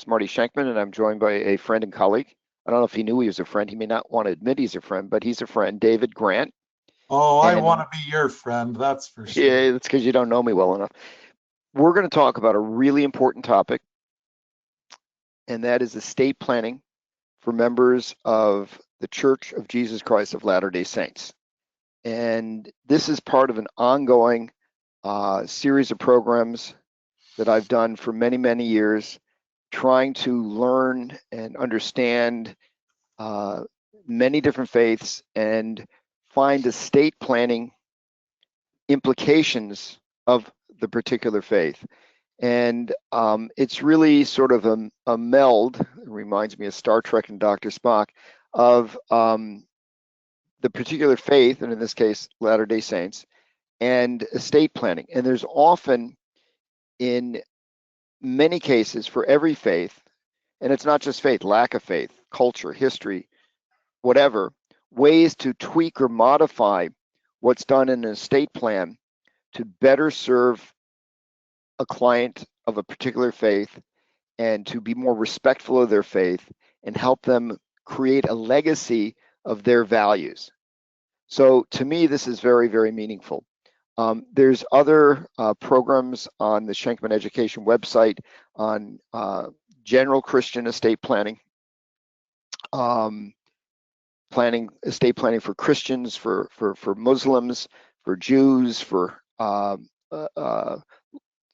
It's Marty Shenkman, and I'm joined by a friend and colleague. I don't know if he knew he was a friend. He may not want to admit he's a friend, but he's a friend, David Grant. Oh, I And want to be your friend, that's for sure. yeah, that's because you don't know me well enough. We're going to talk about a really important topic, and that is estate planning for members of the Church of Jesus Christ of Latter-day Saints. And this is part of an ongoing series of programs that I've done for many, many years, trying to learn and understand many different faiths and find estate planning implications of the particular faith. And it's really sort of a meld, it reminds me of Star Trek and Dr. Spock, of the particular faith, and in this case, Latter-day Saints, and estate planning. And there's often, in many cases, for every faith, and it's not just faith, lack of faith, culture, history, whatever, ways to tweak or modify what's done in an estate plan to better serve a client of a particular faith and to be more respectful of their faith and help them create a legacy of their values. So to me, this is very, very meaningful. There's other programs on the Shenkman Education website on general Christian estate planning, estate planning for Christians, for Muslims, for Jews, for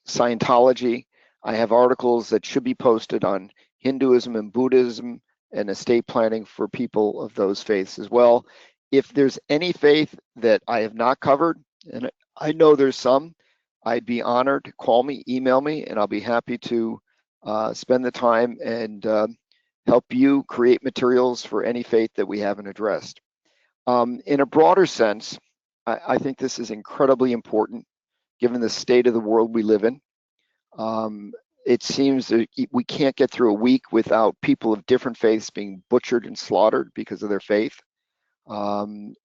Scientology. I have articles that should be posted on Hinduism and Buddhism and estate planning for people of those faiths as well. If there's any faith that I have not covered, and I know there's some, I'd be honored. Call me, email me, and I'll be happy to spend the time and help you create materials for any faith that we haven't addressed. In a broader sense, I think this is incredibly important given the state of the world we live in. It seems that we can't get through a week without people of different faiths being butchered and slaughtered because of their faith.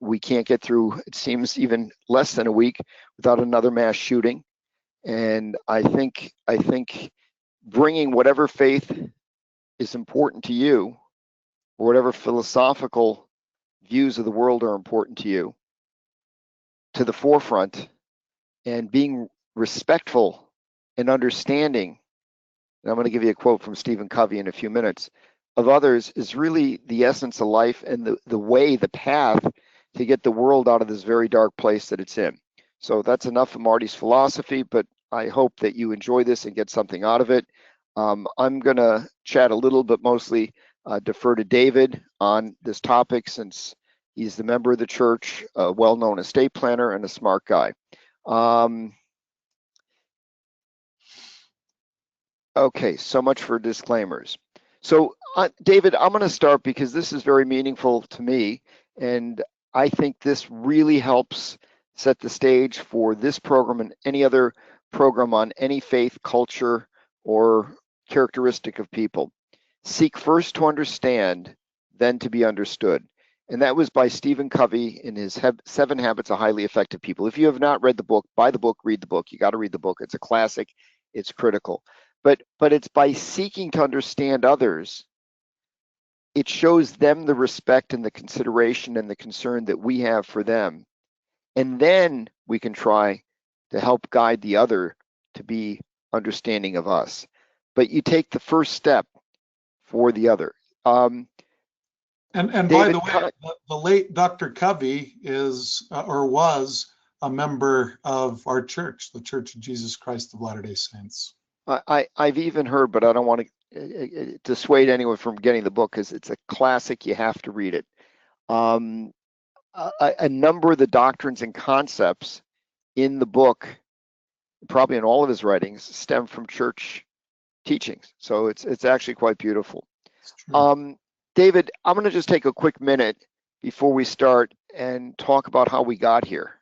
We can't get through, it seems, even less than a week without another mass shooting. And I think bringing whatever faith is important to you, or whatever philosophical views of the world are important to you, to the forefront, and being respectful and understanding, and I'm going to give you a quote from Stephen Covey in a few minutes, of others is really the essence of life and the way, the path to get the world out of this very dark place that it's in. So that's enough of Marty's philosophy, but I hope that you enjoy this and get something out of it. I'm going to chat a little, but mostly defer to David on this topic since he's the member of the church, a well-known estate planner and a smart guy. Okay, so much for disclaimers. So David, I'm going to start because this is very meaningful to me, and I think this really helps set the stage for this program and any other program on any faith, culture, or characteristic of people. Seek first to understand, then to be understood. And that was by Stephen Covey in his 7 Habits of Highly Effective People. If you have not read the book, buy the book, read the book. You got to read the book. It's a classic. It's critical. But it's by seeking to understand others, it shows them the respect and the consideration and the concern that we have for them. And then we can try to help guide the other to be understanding of us. But you take the first step for the other. And David, by the way, the late Dr. Covey is or was a member of our church, the Church of Jesus Christ of Latter-day Saints. I've even heard, but I don't want to dissuade anyone from getting the book because it's a classic. You have to read it. A number of the doctrines and concepts in the book, probably in all of his writings, stem from church teachings. So it's actually quite beautiful. David, I'm going to just take a quick minute before we start and talk about how we got here.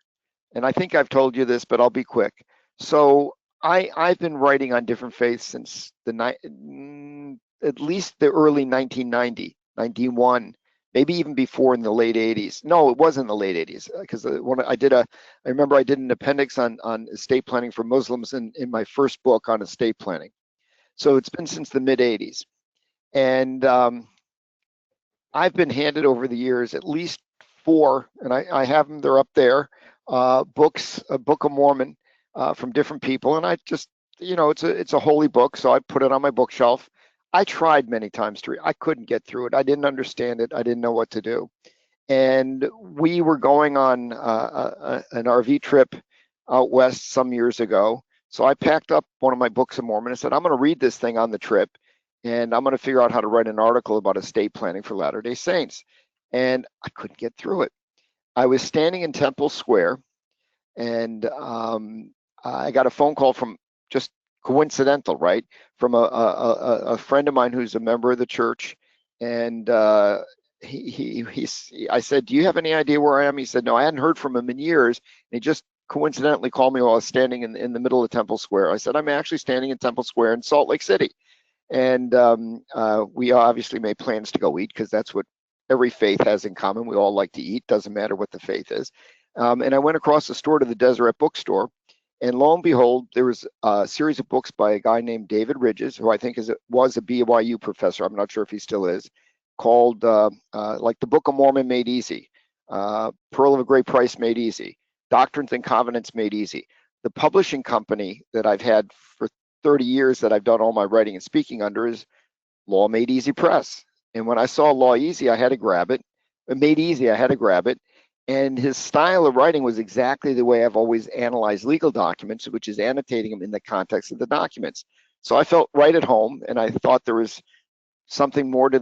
And I think I've told you this, but I'll be quick. So I've been writing on different faiths since at least the early 1990, 91, maybe even before in the late 80s. No, it was in the late 80s because when I remember I did an appendix on estate planning for Muslims in my first book on estate planning. So it's been since the mid 80s. And I've been handed over the years at least 4, and I have them, they're up there, books, a Book of Mormon from different people. And I just, it's a holy book, so I put it on my bookshelf. I tried many times to read. I couldn't get through it. I didn't understand it. I didn't know what to do. And we were going on an RV trip out west some years ago. So I packed up one of my books of Mormon and said, I'm going to read this thing on the trip, and I'm going to figure out how to write an article about estate planning for Latter-day Saints. And I couldn't get through it. I was standing in Temple Square, and I got a phone call from, just coincidental, right, from a friend of mine who's a member of the church. And I said, do you have any idea where I am? He said, no, I hadn't heard from him in years. And he just coincidentally called me while I was standing in the middle of Temple Square. I said, I'm actually standing in Temple Square in Salt Lake City. And we obviously made plans to go eat, because that's what every faith has in common. We all like to eat, doesn't matter what the faith is. And I went across the store to the Deseret bookstore, and lo and behold, there was a series of books by a guy named David Ridges, who I think was a BYU professor. I'm not sure if he still is, called like the Book of Mormon Made Easy, Pearl of a Great Price Made Easy, Doctrines and Covenants Made Easy. The publishing company that I've had for 30 years that I've done all my writing and speaking under is Law Made Easy Press. And when I saw Law Easy, I had to grab it. Made Easy, I had to grab it. And his style of writing was exactly the way I've always analyzed legal documents, which is annotating them in the context of the documents. So I felt right at home, and I thought there was something more to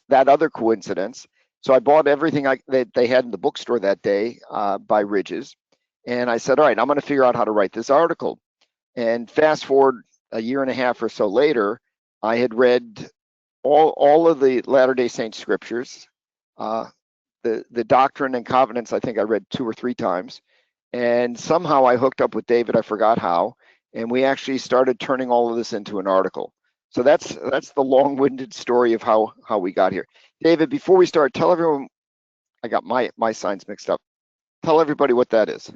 that other coincidence. So I bought everything that they had in the bookstore that day by Ridges. And I said, all right, I'm going to figure out how to write this article. And fast forward a year and a half or so later, I had read all of the Latter-day Saint scriptures. The Doctrine and Covenants, I think I read 2 or 3 times. And somehow I hooked up with David, I forgot how, and we actually started turning all of this into an article. So that's the long-winded story of how we got here. David, before we start, tell everyone, I got my signs mixed up. Tell everybody what that is.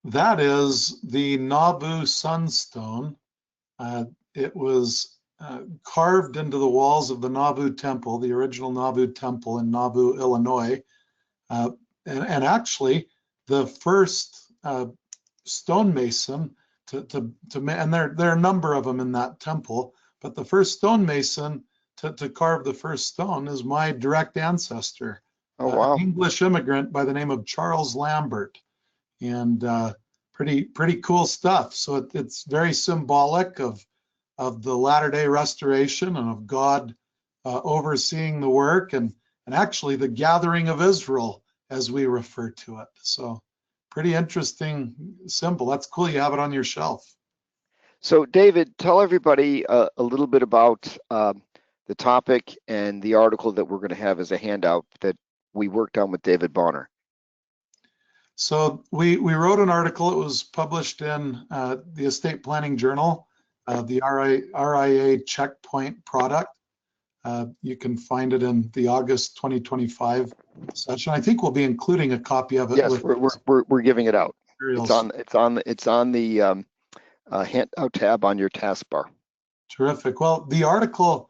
That is the Nauvoo Sunstone. It was carved into the walls of the Nauvoo Temple, the original Nauvoo Temple in Nauvoo, Illinois. And actually, the first stonemason and there are a number of them in that temple, but the first stonemason to carve the first stone is my direct ancestor, Oh, wow. an English immigrant by the name of Charles Lambert. And pretty cool stuff. So it's very symbolic of the Latter-day Restoration and of God overseeing the work and actually the gathering of Israel, as we refer to it. So pretty interesting symbol. That's cool. You have it on your shelf. So David, tell everybody a little bit about the topic and the article that we're going to have as a handout that we worked on with David Bonner. So we wrote an article. It was published in the Estate Planning Journal, the RIA Checkpoint product. You can find it in the August 2025 session. I think we'll be including a copy of it. Yes, we're giving it out. Materials. It's on the handout tab on your taskbar. Terrific. Well, the article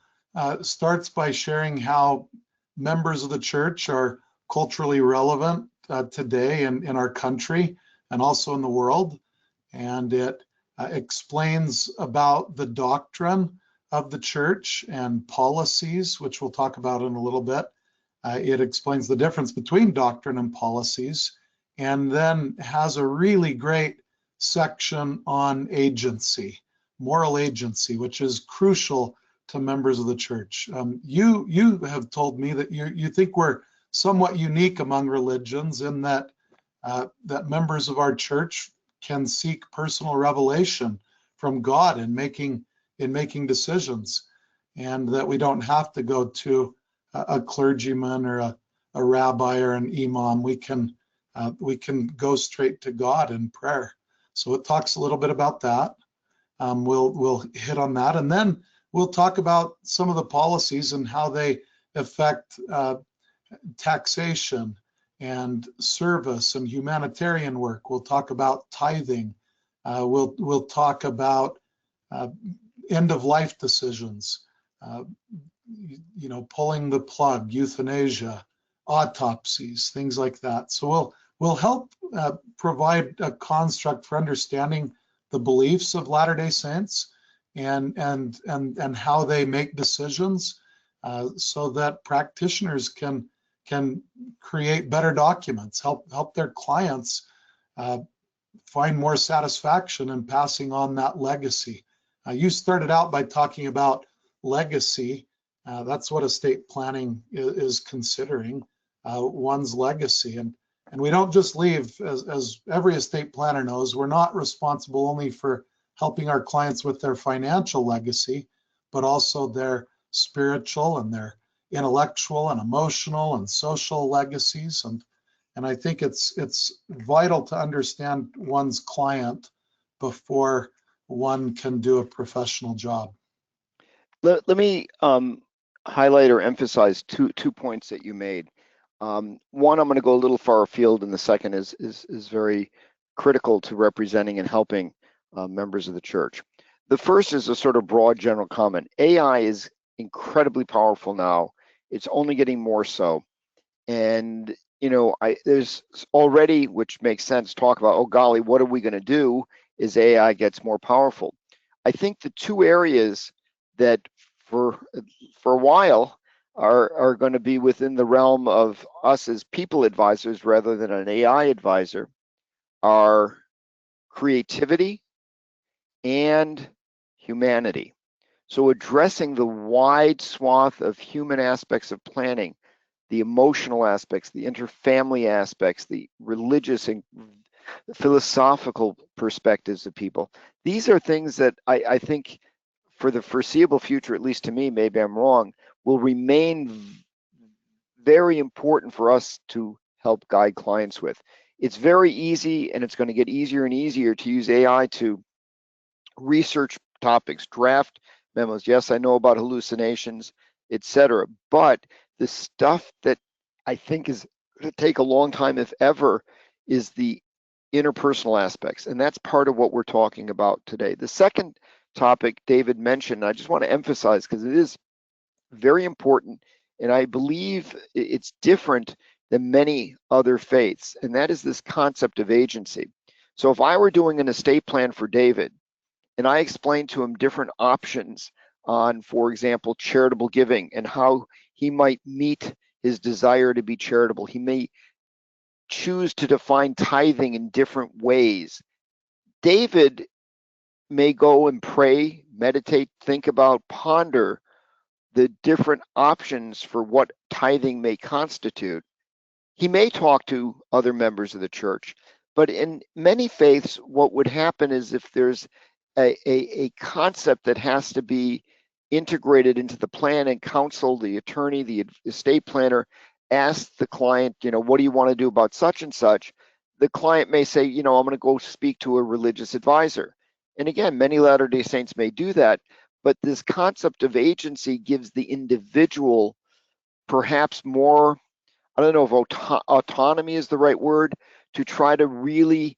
starts by sharing how members of the church are culturally relevant today in our country and also in the world. And it explains about the doctrine of the church and policies, which we'll talk about in a little bit. It explains the difference between doctrine and policies, and then has a really great section on agency, moral agency, which is crucial to members of the church. You have told me that you think we're somewhat unique among religions in that that members of our church can seek personal revelation from God in making decisions, and that we don't have to go to a clergyman or a rabbi or an imam. We can go straight to God in prayer. So it talks a little bit about that. We'll hit on that, and then we'll talk about some of the policies and how they affect taxation and service and humanitarian work. We'll talk about tithing. We'll talk about end of life decisions, pulling the plug, euthanasia, autopsies, things like that. So we'll help provide a construct for understanding the beliefs of Latter-day Saints and how they make decisions, so that practitioners can create better documents, help their clients find more satisfaction in passing on that legacy. You started out by talking about legacy. That's what estate planning is considering, one's legacy. And we don't just leave, as every estate planner knows, we're not responsible only for helping our clients with their financial legacy, but also their spiritual and their intellectual and emotional and social legacies. And I think it's vital to understand one's client before one can do a professional job. Let me highlight or emphasize two points that you made. One, I'm going to go a little far afield, and the second is very critical to representing and helping members of the church. The first is a sort of broad general comment. AI is incredibly powerful now. It's only getting more so. And, there's already, which makes sense, talk about, oh golly, what are we going to do as AI gets more powerful? I think the two areas that for a while are going to be within the realm of us as people advisors rather than an AI advisor are creativity and humanity. So addressing the wide swath of human aspects of planning, the emotional aspects, the interfamily aspects, the religious and philosophical perspectives of people. These are things that I think for the foreseeable future, at least to me, maybe I'm wrong, will remain very important for us to help guide clients with. It's very easy, and it's going to get easier and easier to use AI to research topics, draft memos. Yes, I know about hallucinations, etc. But the stuff that I think is going to take a long time, if ever, is the interpersonal aspects. And that's part of what we're talking about today. The second topic David mentioned, I just want to emphasize because it is very important, and I believe it's different than many other faiths, and that is this concept of agency. So if I were doing an estate plan for David, and I explained to him different options on, for example, charitable giving and how he might meet his desire to be charitable. He may choose to define tithing in different ways. David may go and pray, meditate, think about, ponder the different options for what tithing may constitute. He may talk to other members of the church, but in many faiths, what would happen is if there's a concept that has to be integrated into the plan, and counsel, the attorney, the estate planner, ask the client, what do you want to do about such and such? The client may say, I'm going to go speak to a religious advisor. And again, many Latter-day Saints may do that, but this concept of agency gives the individual perhaps more, I don't know if autonomy is the right word, to try to really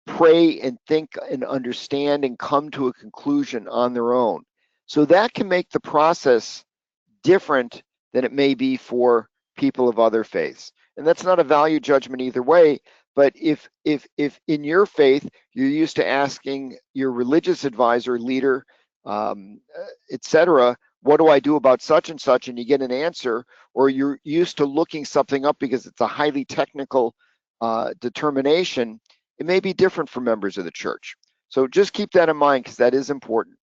pray and think and understand and come to a conclusion on their own. So that can make the process different than it may be for people of other faiths. And that's not a value judgment either way, but if in your faith, you're used to asking your religious advisor, leader, etc., what do I do about such and such, and you get an answer, or you're used to looking something up because it's a highly technical determination, it may be different for members of the church. So just keep that in mind because that is important.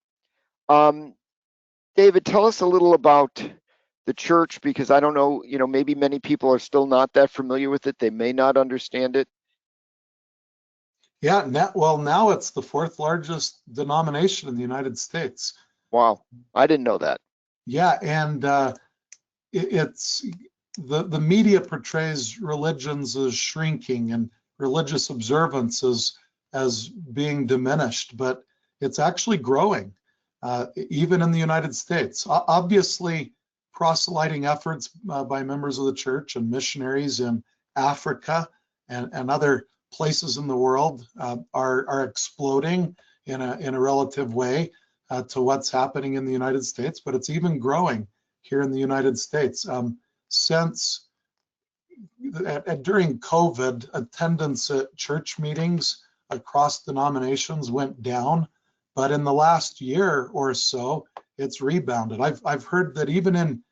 David, tell us a little about the church, because I don't know, maybe many people are still not that familiar with it. They may not understand it. Yeah, now it's the fourth largest denomination in the United States. Wow, I didn't know that. Yeah, and it's the media portrays religions as shrinking and religious observances as being diminished, but it's actually growing, even in the United States. Obviously, proselyting efforts by members of the church and missionaries in Africa and other places in the world are exploding in a relative way to what's happening in the United States, but it's even growing here in the United States. Since during COVID, attendance at church meetings across denominations went down, but in the last year or so, it's rebounded. I've heard that even in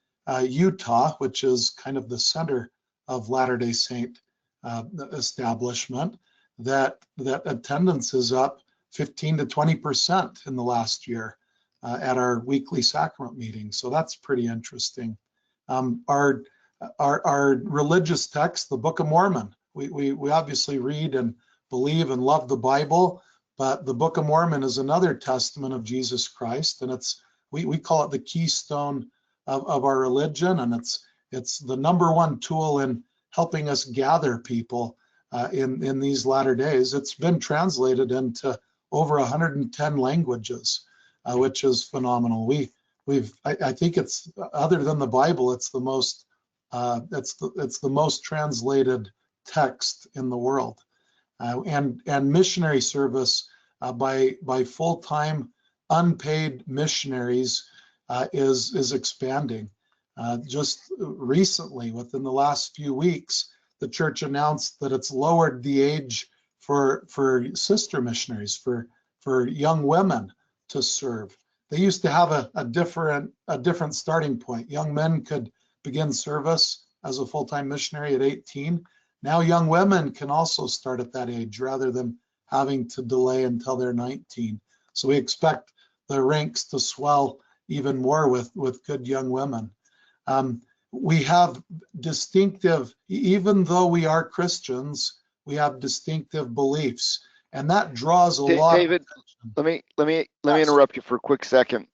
Utah, which is kind of the center of Latter-day Saint establishment, that attendance is up 15 to 20% in the last year at our weekly sacrament meetings. So that's pretty interesting. Our religious text, the Book of Mormon, we obviously read and believe and love the Bible, but the Book of Mormon is another testament of Jesus Christ, and we call it the keystone of our religion, and it's the #1 tool in helping us gather people in these latter days. It's been translated into over 110 languages, which is phenomenal. I think it's, other than the Bible, it's the most translated text in the world. And missionary service by full-time unpaid missionaries is expanding. Just recently, within the last few weeks, the church announced that it's lowered the age for sister missionaries, for young women to serve. They used to have a different starting point. Young men could begin service as a full-time missionary at 18. Now young women can also start at that age rather than having to delay until they're 19. So we expect the ranks to swell even more with good young women. We have distinctive, even though we are Christians, we have distinctive beliefs, and that draws a lot. David, let me interrupt you for a quick second.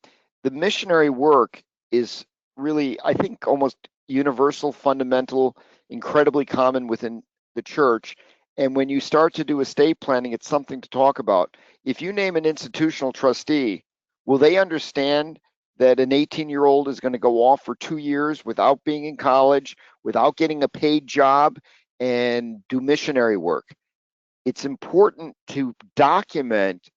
The missionary work is really, I think, almost universal, fundamental, incredibly common within the church. And when you start to do estate planning, it's something to talk about. If you name an institutional trustee, will they understand that an 18-year-old is going to go off for 2 years without being in college, without getting a paid job, and do missionary work? It's important to document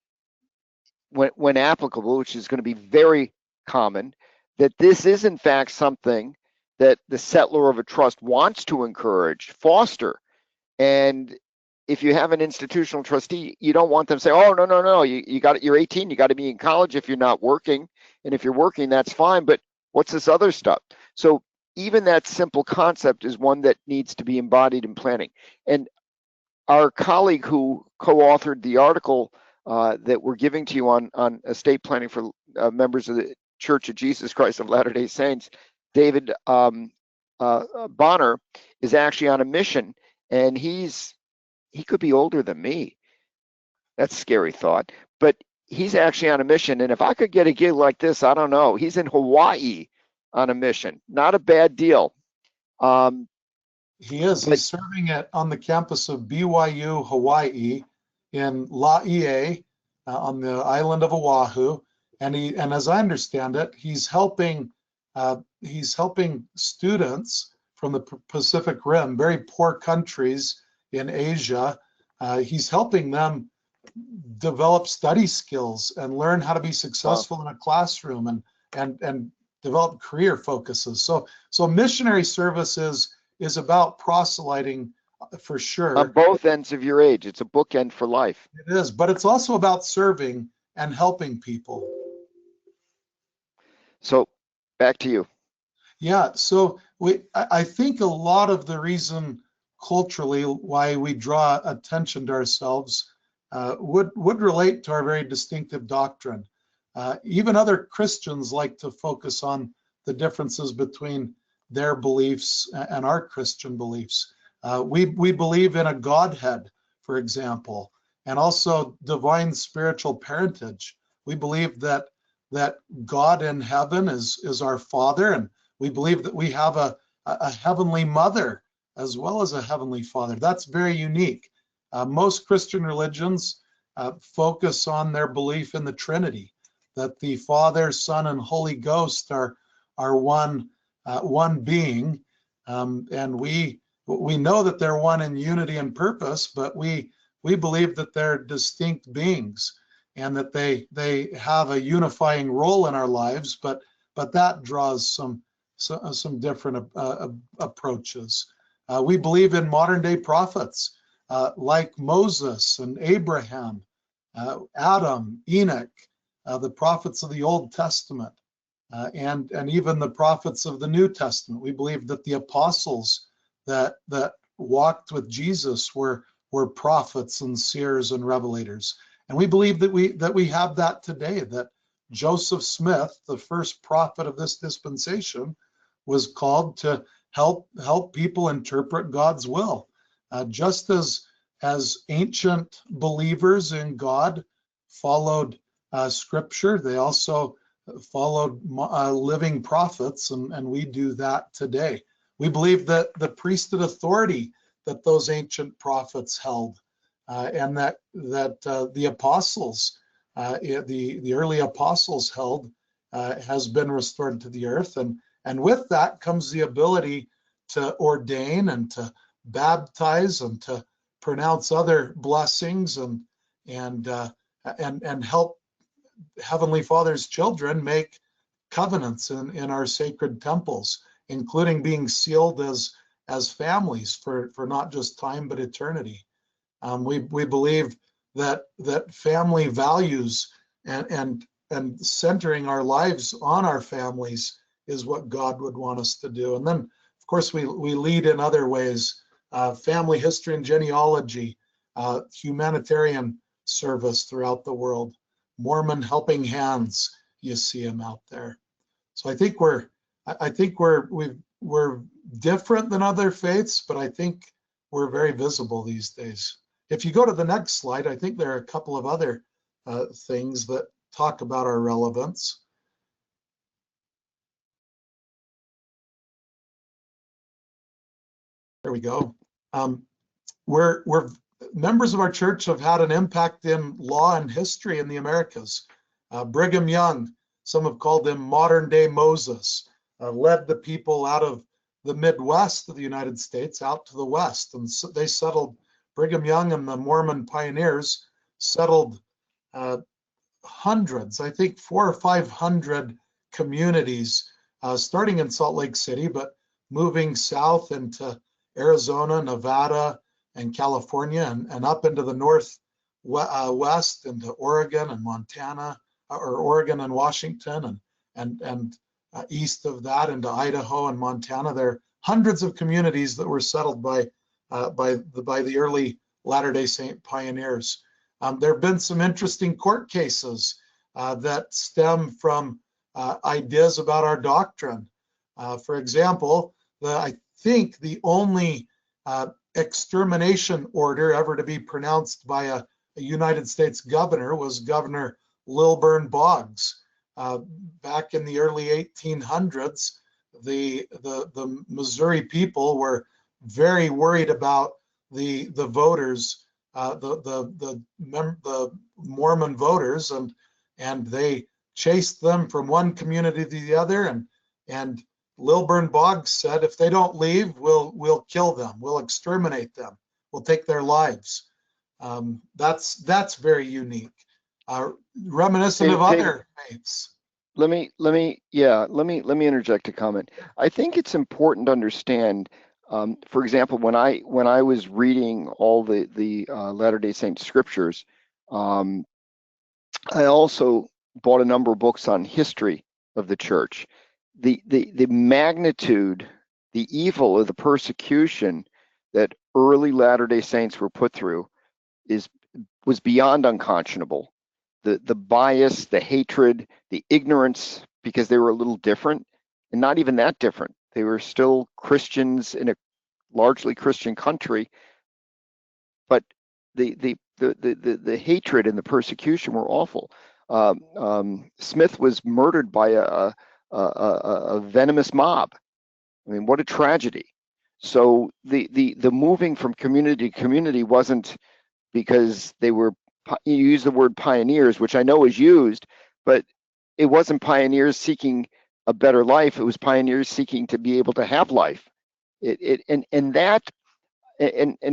when applicable, which is going to be very common, that this is in fact something that the settler of a trust wants to encourage, foster. And if you have an institutional trustee, you don't want them to say, oh, no, you're 18, you got to be in college if you're not working. And if you're working, that's fine, but what's this other stuff? So even that simple concept is one that needs to be embodied in planning. And our colleague who co-authored the article that we're giving to you on estate planning for members of the Church of Jesus Christ of Latter-day Saints, David Bonner, is actually on a mission, and he could be older than me. That's a scary thought, but he's actually on a mission. And if I could get a gig like this, I don't know. He's in Hawaii on a mission. Not a bad deal. He is. He's serving on the campus of BYU Hawaii in Laie on the island of Oahu, and as I understand it, he's helping students from the Pacific Rim, very poor countries in Asia. He's helping them develop study skills and learn how to be successful in a classroom and develop career focuses. So missionary service is about proselyting for sure. On both ends of your age. It's a bookend for life. It is, but it's also about serving and helping people. So back to you. Yeah, so I think a lot of the reason culturally why we draw attention to ourselves would relate to our very distinctive doctrine. Even other Christians like to focus on the differences between their beliefs and our Christian beliefs. We believe in a Godhead, for example, and also divine spiritual parentage. We believe that God in heaven is our Father, and we believe that we have a heavenly mother as well as a heavenly Father. That's very unique. Most Christian religions focus on their belief in the Trinity, that the Father, Son, and Holy Ghost are one being, and we know that they're one in unity and purpose, but we believe that they're distinct beings and that they have a unifying role in our lives, but that draws some some different approaches. We believe in modern day prophets like Moses and Abraham, Adam, Enoch, the prophets of the Old Testament, and even the prophets of the New Testament. We believe that the apostles that walked with Jesus were prophets and seers and revelators. And we believe that we have that today, that Joseph Smith, the first prophet of this dispensation, was called to help people interpret God's will. Just as ancient believers in God followed scripture, they also followed living prophets, and we do that today. We believe that the priesthood authority that those ancient prophets held, and that the apostles, the early apostles held, has been restored to the earth, and with that comes the ability to ordain and to baptize and to pronounce other blessings and help Heavenly Father's children make covenants in our sacred temples, including being sealed as families for not just time but eternity. We believe that family values and centering our lives on our families is what God would want us to do. And then, of course, we lead in other ways: family history and genealogy, humanitarian service throughout the world, Mormon helping hands. You see them out there. So I think we're different than other faiths, but I think we're very visible these days. If you go to the next slide, I think there are a couple of other things that talk about our relevance. There we go. We're members of our church have had an impact in law and history in the Americas. Brigham Young, some have called him modern day Moses, led the people out of the Midwest of the United States out to the West, and so they settled. Brigham Young and the Mormon pioneers settled hundreds, I think 400 or 500 communities, starting in Salt Lake City, but moving south into Arizona, Nevada, and California, and up into the northwest into Oregon and Montana, or Oregon and Washington, and east of that into Idaho and Montana. There are hundreds of communities that were settled by the early Latter-day Saint pioneers. There have been some interesting court cases that stem from ideas about our doctrine. For example, I think the only extermination order ever to be pronounced by a United States governor was Governor Lilburn Boggs. Back in the early 1800s, the Missouri people were very worried about the voters, the Mormon voters, and they chased them from one community to the other, and Lilburn Boggs said, if they don't leave, we'll kill them, we'll exterminate them, we'll take their lives. That's very unique, reminiscent of other faiths. Let me interject a comment. I think it's important to understand. For example, when I was reading all the Latter-day Saint scriptures, I also bought a number of books on history of the church. The magnitude, the evil of the persecution that early Latter-day Saints were put through was beyond unconscionable. The bias, the hatred, the ignorance, because they were a little different, and not even that different. They were still Christians in a largely Christian country, but the hatred and the persecution were awful. Smith was murdered by a venomous mob. I mean, what a tragedy. So the moving from community to community wasn't because they were, you use the word pioneers, which I know is used, but it wasn't pioneers seeking a better life. It was pioneers seeking to be able to have life. And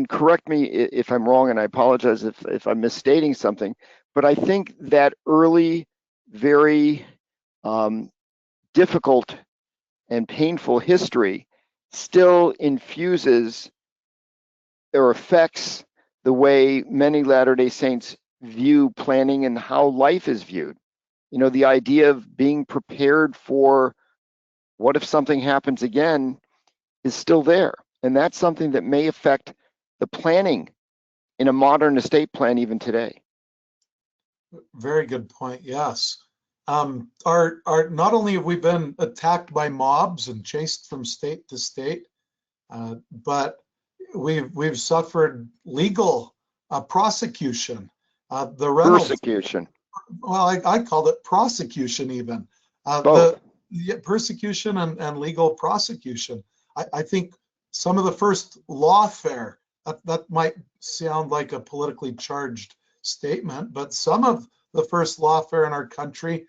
correct me if I'm wrong, and I apologize if I'm misstating something, but I think that early, very difficult and painful history still infuses or affects the way many Latter-day Saints view planning and how life is viewed. You know, the idea of being prepared for what if something happens again is still there. And that's something that may affect the planning in a modern estate plan even today. Very good point. Yes. Not only have we been attacked by mobs and chased from state to state, but we've suffered legal prosecution. The Reynolds, Persecution. well, I called it prosecution even. Both. The persecution and legal prosecution. I think some of the first lawfare, that might sound like a politically charged statement, but some of the first lawfare in our country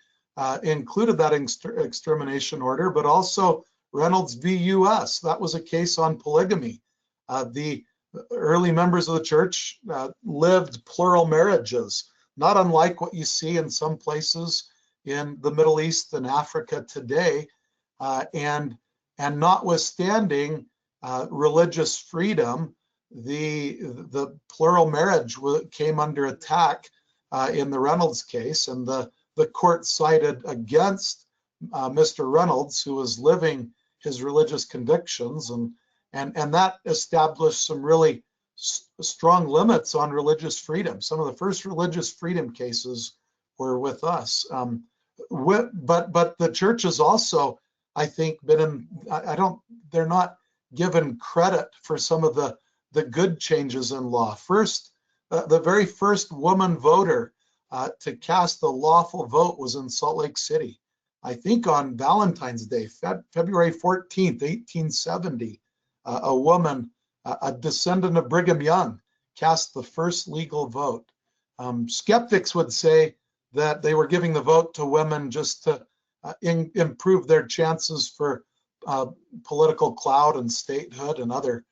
included that extermination order, but also Reynolds v. U.S. That was a case on polygamy. The early members of the church lived plural marriages, not unlike what you see in some places in the Middle East and Africa today, and notwithstanding religious freedom, the plural marriage came under attack in the Reynolds case, and the court sided against Mr. Reynolds, who was living his religious convictions, and that established some really strong limits on religious freedom. Some of the first religious freedom cases were with us. But the church has also, I think, been in, they're not given credit for some of the good changes in law. First, the very first woman voter to cast a lawful vote was in Salt Lake City. I think on Valentine's Day, February 14th, 1870, a woman, a descendant of Brigham Young, cast the first legal vote. Skeptics would say that they were giving the vote to women just to improve their chances for political clout and statehood and other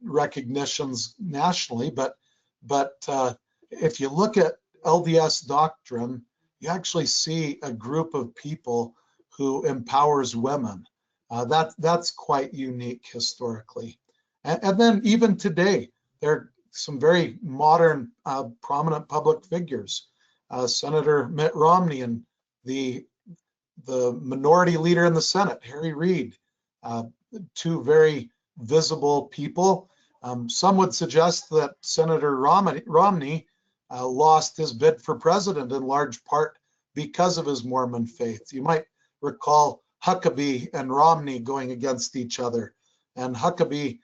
recognitions nationally. But if you look at LDS doctrine, you actually see a group of people who empowers women. That's quite unique historically. And then even today, there are some very modern, prominent public figures. Senator Mitt Romney and the minority leader in the Senate, Harry Reid, two very visible people. Some would suggest that Senator Romney lost his bid for president in large part because of his Mormon faith. You might recall Huckabee and Romney going against each other, and Huckabee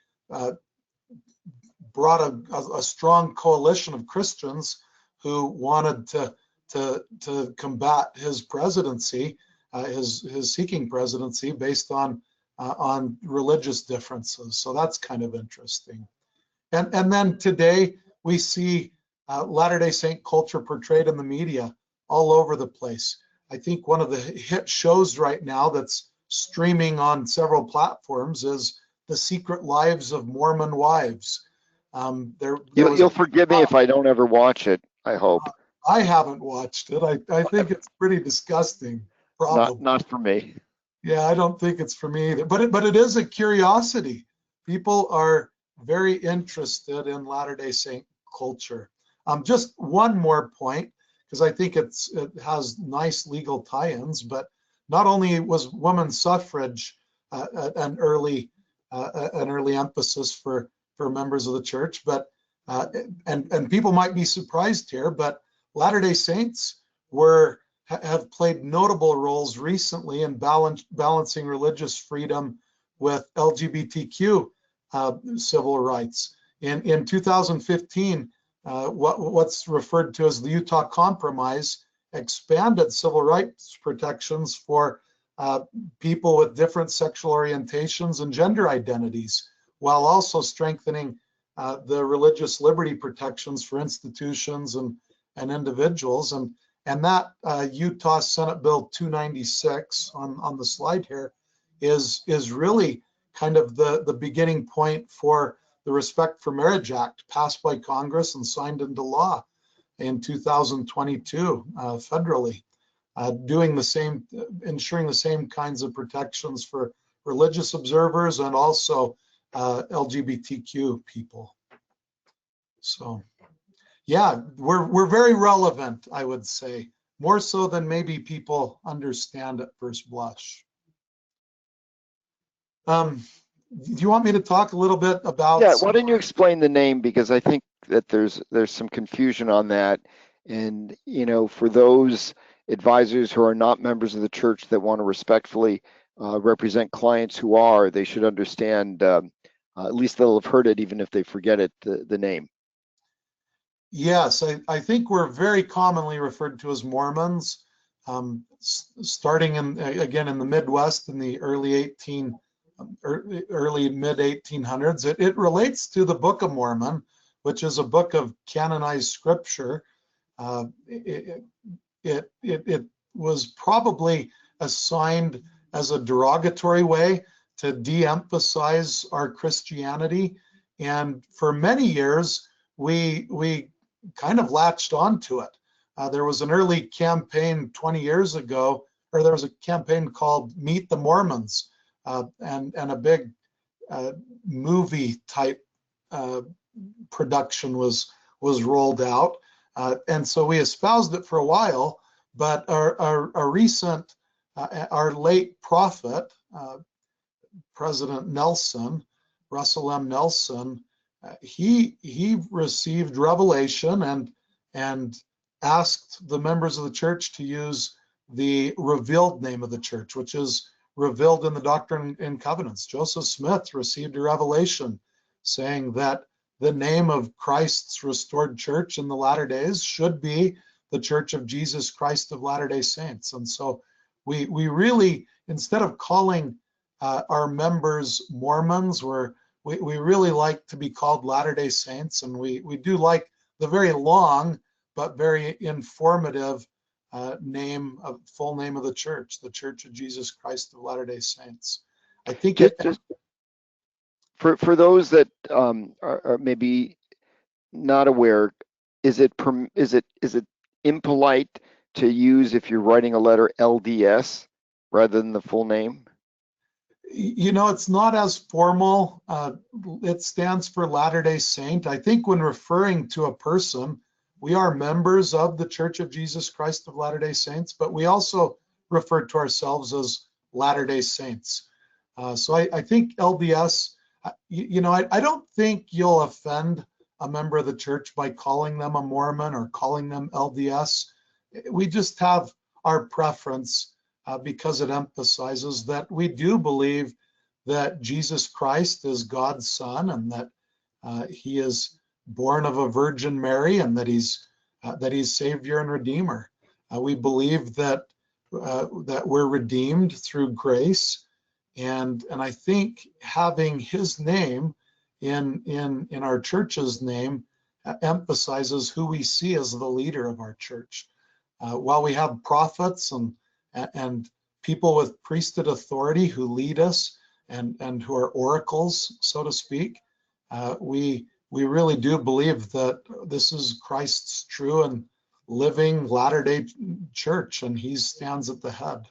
brought a strong coalition of Christians who wanted to combat his presidency, his seeking presidency based on religious differences. So that's kind of interesting. And then today we see Latter-day Saint culture portrayed in the media all over the place. I think one of the hit shows right now that's streaming on several platforms is The Secret Lives of Mormon Wives. You'll forgive me if I don't ever watch it, I hope. I haven't watched it. I think it's pretty disgusting. Probably. Not for me. Yeah, I don't think it's for me either. But it is a curiosity. People are very interested in Latter-day Saint culture. Just one more point, because I think it has nice legal tie-ins. But not only was women's suffrage an early emphasis for members of the church, but and people might be surprised here, but Latter-day Saints have played notable roles recently in balancing religious freedom with LGBTQ civil rights. In 2015, what's referred to as the Utah Compromise expanded civil rights protections for people with different sexual orientations and gender identities, while also strengthening the religious liberty protections for institutions and individuals. And that Utah Senate Bill 296 on the slide here is really kind of the beginning point for the Respect for Marriage Act passed by Congress and signed into law in 2022 federally. doing the same, ensuring the same kinds of protections for religious observers and also LGBTQ people. So yeah, we're very relevant, I would say, more so than maybe people understand at first blush. Do you want me to talk a little bit about? Yeah, why don't you explain the name, because I think that there's some confusion on that. And, you know, for those advisors who are not members of the church that want to respectfully represent clients who are, they should understand, at least they'll have heard it, even if they forget it, the name. Yes, I think we're very commonly referred to as Mormons, starting again in the Midwest in the early mid 1800s. It relates to the Book of Mormon, which is a book of canonized scripture. It was probably assigned as a derogatory way to de-emphasize our Christianity, and for many years we kind of latched onto it. There was an early campaign 20 years ago, or there was a campaign called Meet the Mormons, and a big movie type production was rolled out. And so we espoused it for a while, but our recent, our late prophet, President Nelson, Russell M. Nelson, he received revelation and asked the members of the church to use the revealed name of the church, which is revealed in the Doctrine and Covenants. Joseph Smith received a revelation saying that the name of Christ's restored church in the latter days should be the Church of Jesus Christ of Latter-day Saints. And so we really, instead of calling our members Mormons, we really like to be called Latter-day Saints, and we do like the very long but very informative full name of the church, the Church of Jesus Christ of Latter-day Saints. I think just for those that are maybe not aware, is it impolite to use, if you're writing a letter, LDS rather than the full name? You know, it's not as formal. It stands for Latter-day Saint. I think when referring to a person, we are members of the Church of Jesus Christ of Latter-day Saints, but we also refer to ourselves as Latter-day Saints. So I think LDS, you know, I don't think you'll offend a member of the church by calling them a Mormon or calling them LDS. We just have our preference because it emphasizes that we do believe that Jesus Christ is God's Son, and that he is born of a Virgin Mary, and that he's Savior and Redeemer. We believe that we're redeemed through grace, and I think having his name in our church's name emphasizes who we see as the leader of our church. While we have prophets and people with priesthood authority who lead us and who are oracles, so to speak, we really do believe that this is Christ's true and living Latter-day church, and he stands at the head.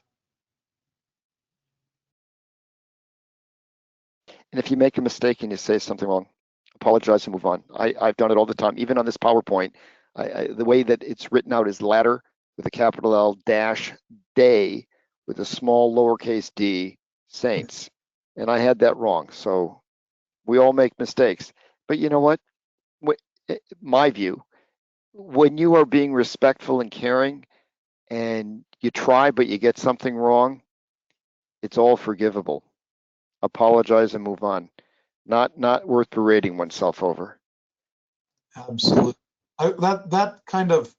And if you make a mistake and you say something wrong, apologize and move on. I've done it all the time, even on this PowerPoint. The way that it's written out is ladder with a capital L dash day with a small lowercase d saints. And I had that wrong. So we all make mistakes. But you know what? My view, when you are being respectful and caring and you try but you get something wrong, it's all forgivable. Apologize and move on. Not worth berating oneself over. Absolutely. That kind of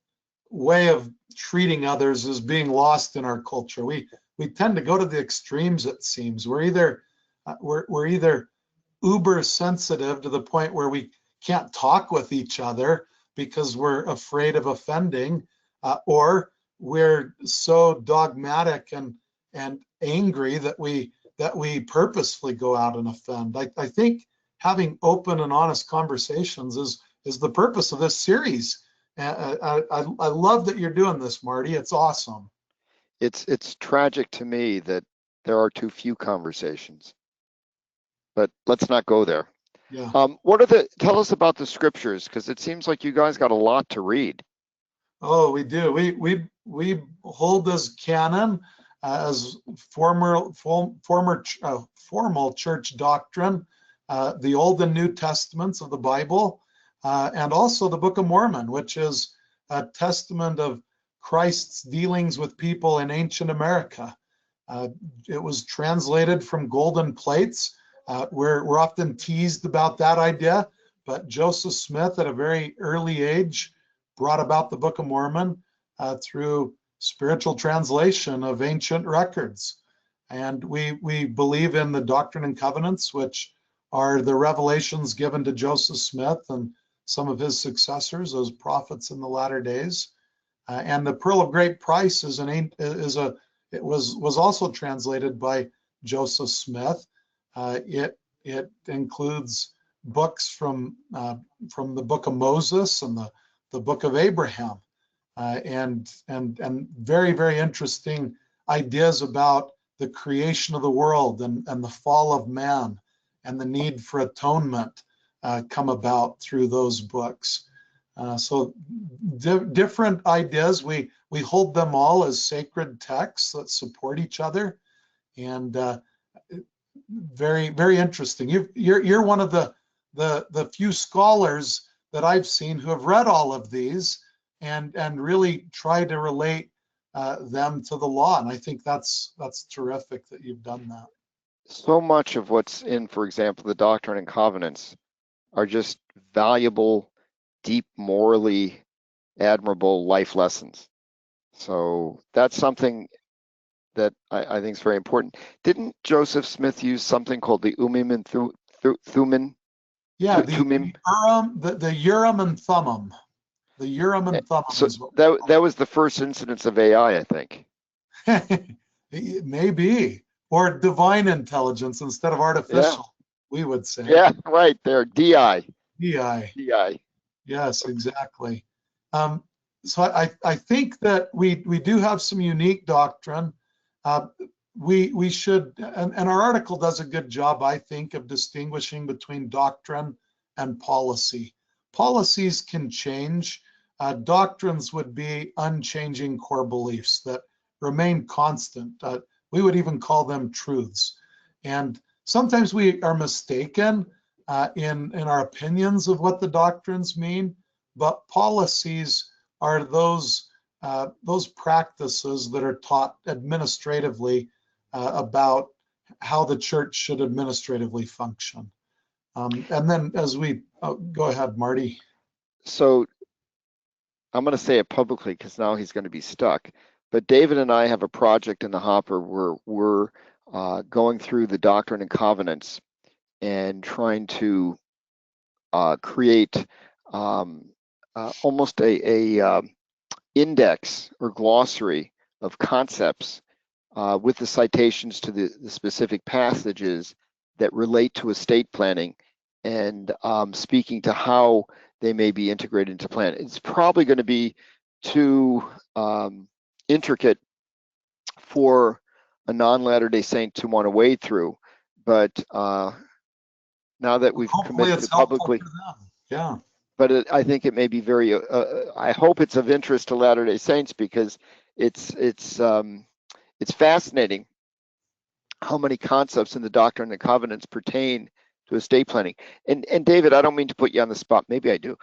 way of treating others is being lost in our culture. We tend to go to the extremes, it seems. We're either uber sensitive to the point where we can't talk with each other because we're afraid of offending, or we're so dogmatic and angry that we purposefully go out and offend. I think having open and honest conversations is the purpose of this series. I love that you're doing this, Marty. It's awesome. It's tragic to me that there are too few conversations, but let's not go there. Yeah. Tell us about the scriptures, because it seems like you guys got a lot to read. Oh, we do. We hold as canon as formal church doctrine, the Old and New Testaments of the Bible, and also the Book of Mormon, which is a testament of Christ's dealings with people in ancient America. It was translated from golden plates. We're often teased about that idea, but Joseph Smith, at a very early age, brought about the Book of Mormon through spiritual translation of ancient records. And we believe in the Doctrine and Covenants, which are the revelations given to Joseph Smith and some of his successors as prophets in the latter days. And the Pearl of Great Price it was also translated by Joseph Smith. It includes books from the Book of Moses and the Book of Abraham, and very, very interesting ideas about the creation of the world and the fall of man and the need for atonement come about through those books. So different ideas. We hold them all as sacred texts that support each other, and very, very interesting. You're one of the few scholars that I've seen who have read all of these and really try to relate them to the law. And I think that's terrific that you've done that. So much of what's in, for example, the Doctrine and Covenants are just valuable, deep, morally admirable life lessons. So that's something that I think is very important. Didn't Joseph Smith use something called the Urim and Thummim? Yeah, Thummim? the Urim and Thummim. The Urim and Thummim So is what that was the first incidence of AI, I think. it may be, or divine intelligence instead of artificial, we would say. Yeah, right there, DI. DI. DI. Yes, exactly. So I think that we do have some unique doctrine. We should, and our article does a good job, I think, of distinguishing between doctrine and policy. Policies can change. Doctrines would be unchanging core beliefs that remain constant. We would even call them truths. And sometimes we are mistaken in our opinions of what the doctrines mean, but policies are those practices that are taught administratively about how the church should administratively function. And then as we go ahead, Marty. So I'm going to say it publicly because now he's going to be stuck. But David and I have a project in the hopper where we're going through the Doctrine and Covenants and trying to create almost a index or glossary of concepts with the citations to the specific passages that relate to estate planning and speaking to how they may be integrated into plan. It's probably going to be too intricate for a non-Latter-day Saint to want to wade through, but now that we've committed to publicly, yeah. But I think it may be very. I hope it's of interest to Latter-day Saints because it's fascinating how many concepts in the Doctrine and Covenants pertain to estate planning. And David, I don't mean to put you on the spot. Maybe I do.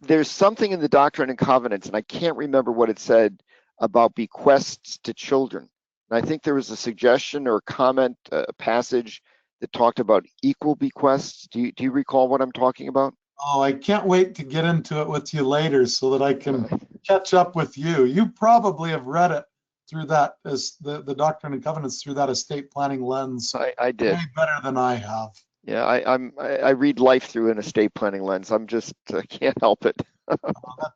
There's something in the Doctrine and Covenants, and I can't remember what it said about bequests to children. And I think there was a suggestion or a comment, a passage that talked about equal bequests. Do you recall what I'm talking about? Oh, I can't wait to get into it with you later so that I can catch up with you. You probably have read it through that, as the Doctrine and Covenants, through that estate planning lens. I did. Way better than I have. Yeah, I read life through an estate planning lens. I can't help it.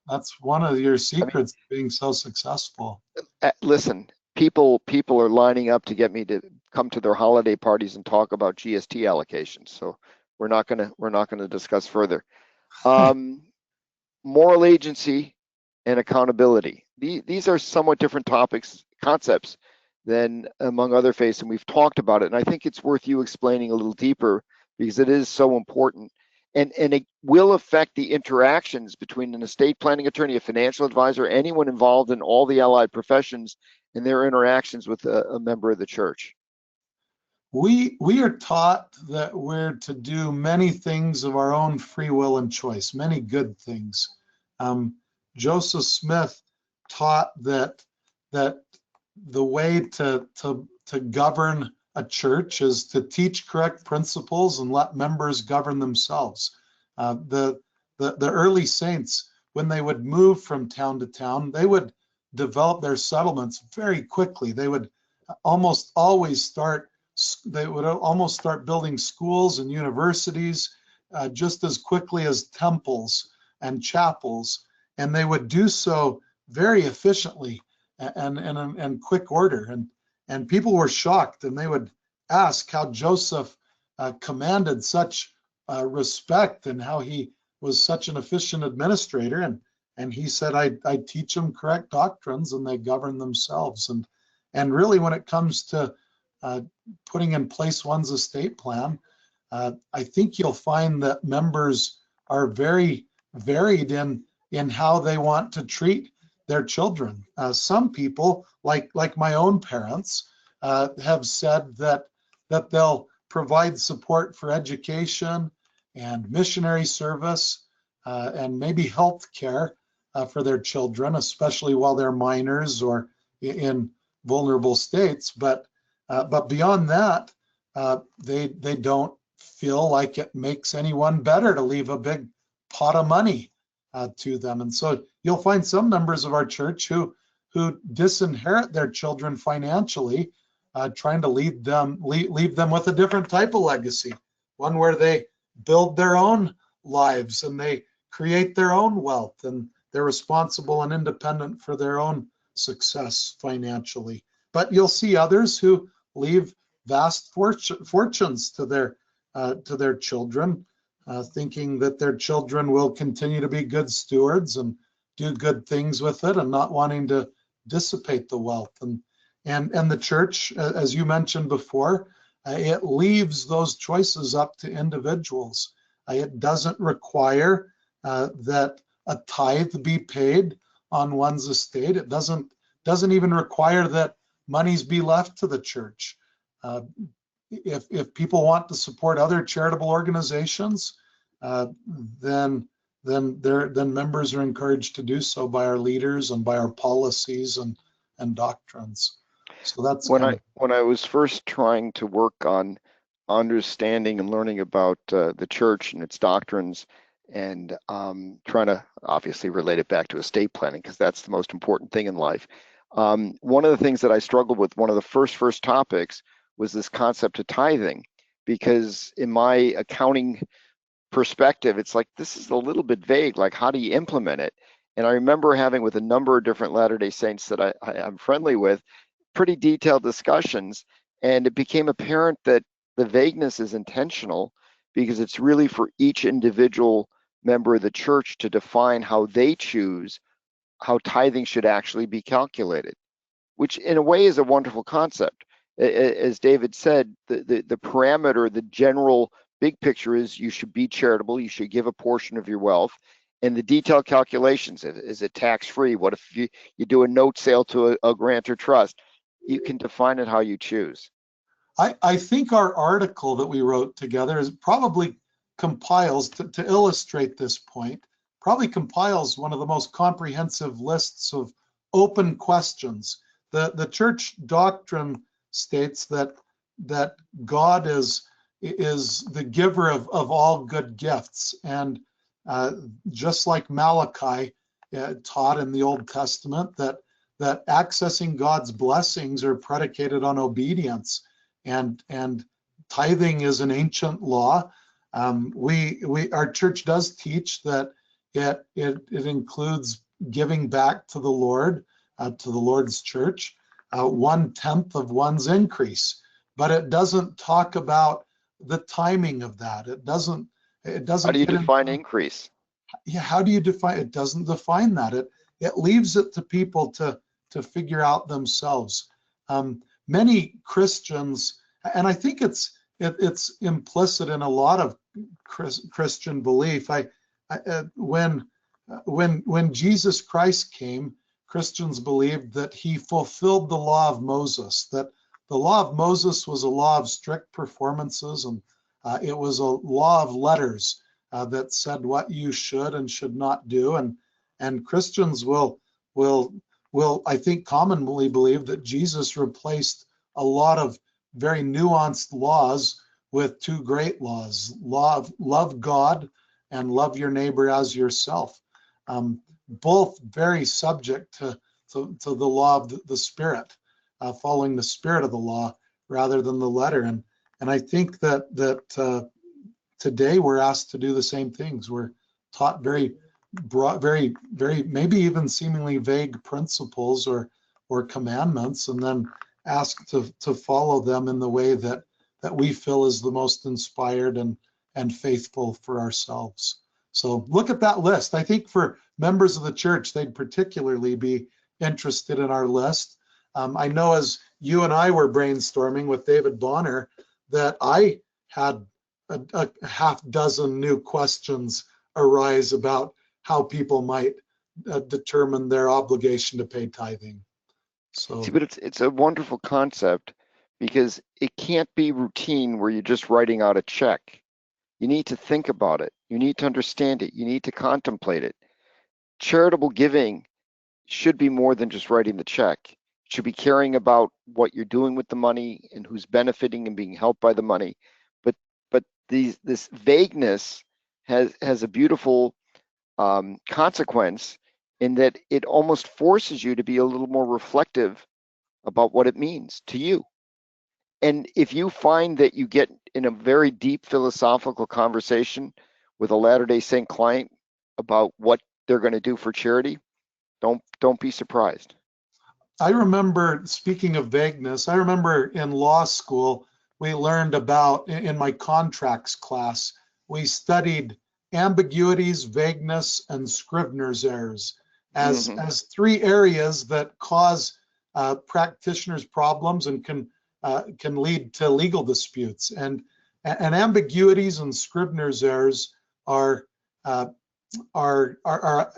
That's one of your secrets of being so successful. Listen, people are lining up to get me to come to their holiday parties and talk about GST allocations. So we're not gonna discuss further. Moral agency and accountability. These are somewhat different concepts than among other faiths, and we've talked about it. And I think it's worth you explaining a little deeper because it is so important. And it will affect the interactions between an estate planning attorney, a financial advisor, anyone involved in all the allied professions and their interactions with a member of the church. We are taught that we're to do many things of our own free will and choice, many good things. Joseph Smith taught that the way to govern a church is to teach correct principles and let members govern themselves. The early saints, when they would move from town to town, they would develop their settlements very quickly. They would almost always start building schools and universities just as quickly as temples and chapels, and they would do so very efficiently and quick order. And people were shocked, and they would ask how Joseph commanded such respect and how he was such an efficient administrator. And he said, I teach them correct doctrines and they govern themselves. And really, when it comes to putting in place one's estate plan, I think you'll find that members are very varied in how they want to treat their children. Some people, like my own parents, have said that they'll provide support for education and missionary service and maybe health care for their children, especially while they're minors or in vulnerable states. But beyond that, they don't feel like it makes anyone better to leave a big pot of money to them. And so you'll find some members of our church who disinherit their children financially, trying to leave them with a different type of legacy, one where they build their own lives and they create their own wealth, and they're responsible and independent for their own success financially. But you'll see others who leave vast fortunes to their children, thinking that their children will continue to be good stewards and do good things with it, and not wanting to dissipate the wealth. And the church, as you mentioned before, it leaves those choices up to individuals. It doesn't require that a tithe be paid on one's estate. It doesn't even require that monies be left to the church. If people want to support other charitable organizations, then members are encouraged to do so by our leaders and by our policies and doctrines. So that's when I was first trying to work on understanding and learning about the church and its doctrines, and trying to obviously relate it back to estate planning, because that's the most important thing in life. One of the things that I struggled with, one of the first topics, was this concept of tithing, because in my accounting perspective, it's like, this is a little bit vague, like how do you implement it? And I remember having with a number of different Latter-day Saints that I'm friendly with, pretty detailed discussions, and it became apparent that the vagueness is intentional, because it's really for each individual member of the church to define how they choose how tithing should actually be calculated, which in a way is a wonderful concept. As David said, the parameter, the general big picture is you should be charitable, you should give a portion of your wealth, and the detailed calculations, is it tax-free? What if you do a note sale to a grant or trust? You can define it how you choose. I think our article that we wrote together is probably compiles, to illustrate this point, probably compiles one of the most comprehensive lists of open questions. The church doctrine states that God is the giver of all good gifts, and just like Malachi taught in the Old Testament, that accessing God's blessings are predicated on obedience, and tithing is an ancient law. Our church does teach that it includes giving back to the Lord, to the Lord's church, 1/10 of one's increase, but it doesn't talk about the timing of that. It doesn't. How do you define increase? Yeah, how do you define? It doesn't define that. it leaves it to people to figure out themselves. Many Christians, and I think it's implicit in a lot of Christian belief. When Jesus Christ came, Christians believed that he fulfilled the law of Moses, that the law of Moses was a law of strict performances, and it was a law of letters that said what you should and should not do. And Christians will I think commonly believe that Jesus replaced a lot of very nuanced laws with two great laws: law of love God and love your neighbor as yourself. Both very subject to the law of the Spirit, following the spirit of the law rather than the letter. And I think that today we're asked to do the same things. We're taught very broad, very maybe even seemingly vague principles or commandments, and then asked to follow them in the way that we feel is the most inspired and faithful for ourselves. So look at that list. I think for members of the church, they'd particularly be interested in our list. I know as you and I were brainstorming with David Bonner that I had a half dozen new questions arise about how people might determine their obligation to pay tithing. So, See, but it's a wonderful concept because it can't be routine where you're just writing out a check. You need to think about it. You need to understand it. You need to contemplate it. Charitable giving should be more than just writing the check. It should be caring about what you're doing with the money and who's benefiting and being helped by the money. But this vagueness has a beautiful consequence in that it almost forces you to be a little more reflective about what it means to you. And if you find that you get in a very deep philosophical conversation with a Latter-day Saint client about what they're going to do for charity, don't be surprised. I remember, speaking of vagueness, I remember in law school, we learned about, in my contracts class, we studied ambiguities, vagueness, and Scrivener's errors as three areas that cause practitioners problems and can lead to legal disputes. And ambiguities and Scrivener's errors are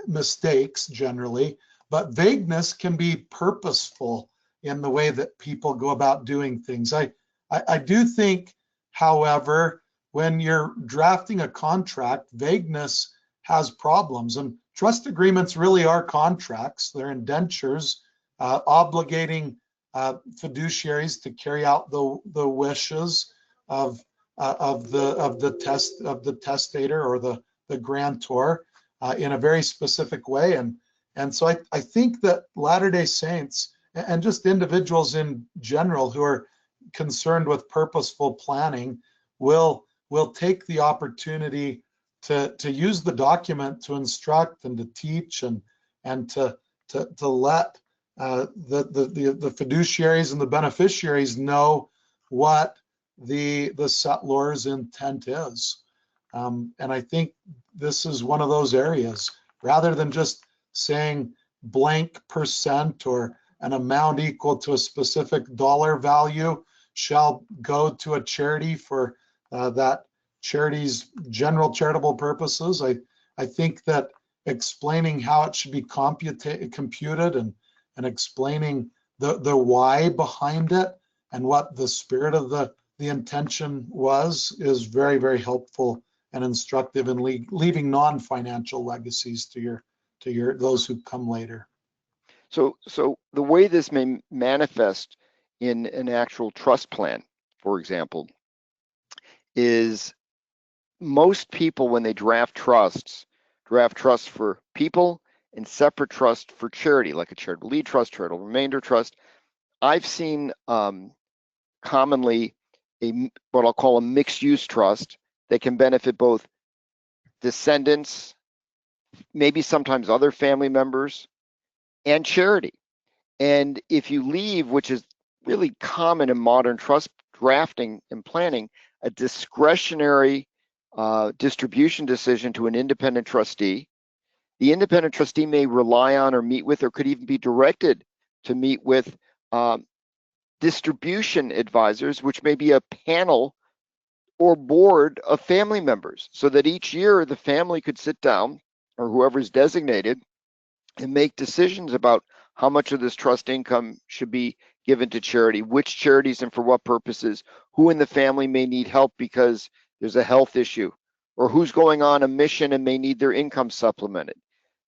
mistakes generally, but vagueness can be purposeful in the way that people go about doing things. I do think, however, when you're drafting a contract, vagueness has problems, and trust agreements really are contracts. They're indentures obligating fiduciaries to carry out the wishes of the testator or the grantor in a very specific way. And so I think that Latter-day Saints and just individuals in general who are concerned with purposeful planning will take the opportunity to use the document to instruct and to teach and to let the fiduciaries and the beneficiaries know what the settlor's intent is. And I think this is one of those areas, rather than just saying blank percent or an amount equal to a specific dollar value shall go to a charity for that charity's general charitable purposes. I think that explaining how it should be computed and explaining the why behind it and what the spirit of the intention was is very, very helpful and instructive in leaving non-financial legacies to those who come later. So the way this may manifest in an actual trust plan, for example, is most people, when they draft trusts for people and separate trust for charity, like a charitable lead trust, charitable remainder trust. I've seen commonly what I'll call a mixed use trust that can benefit both descendants, maybe sometimes other family members, and charity. And if you leave, which is really common in modern trust drafting and planning, a discretionary distribution decision to an independent trustee, The independent trustee may rely on or meet with, or could even be directed to meet with distribution advisors, which may be a panel or board of family members, so that each year the family could sit down, or whoever's designated, and make decisions about how much of this trust income should be given to charity, which charities and for what purposes, who in the family may need help because there's a health issue, or who's going on a mission and may need their income supplemented.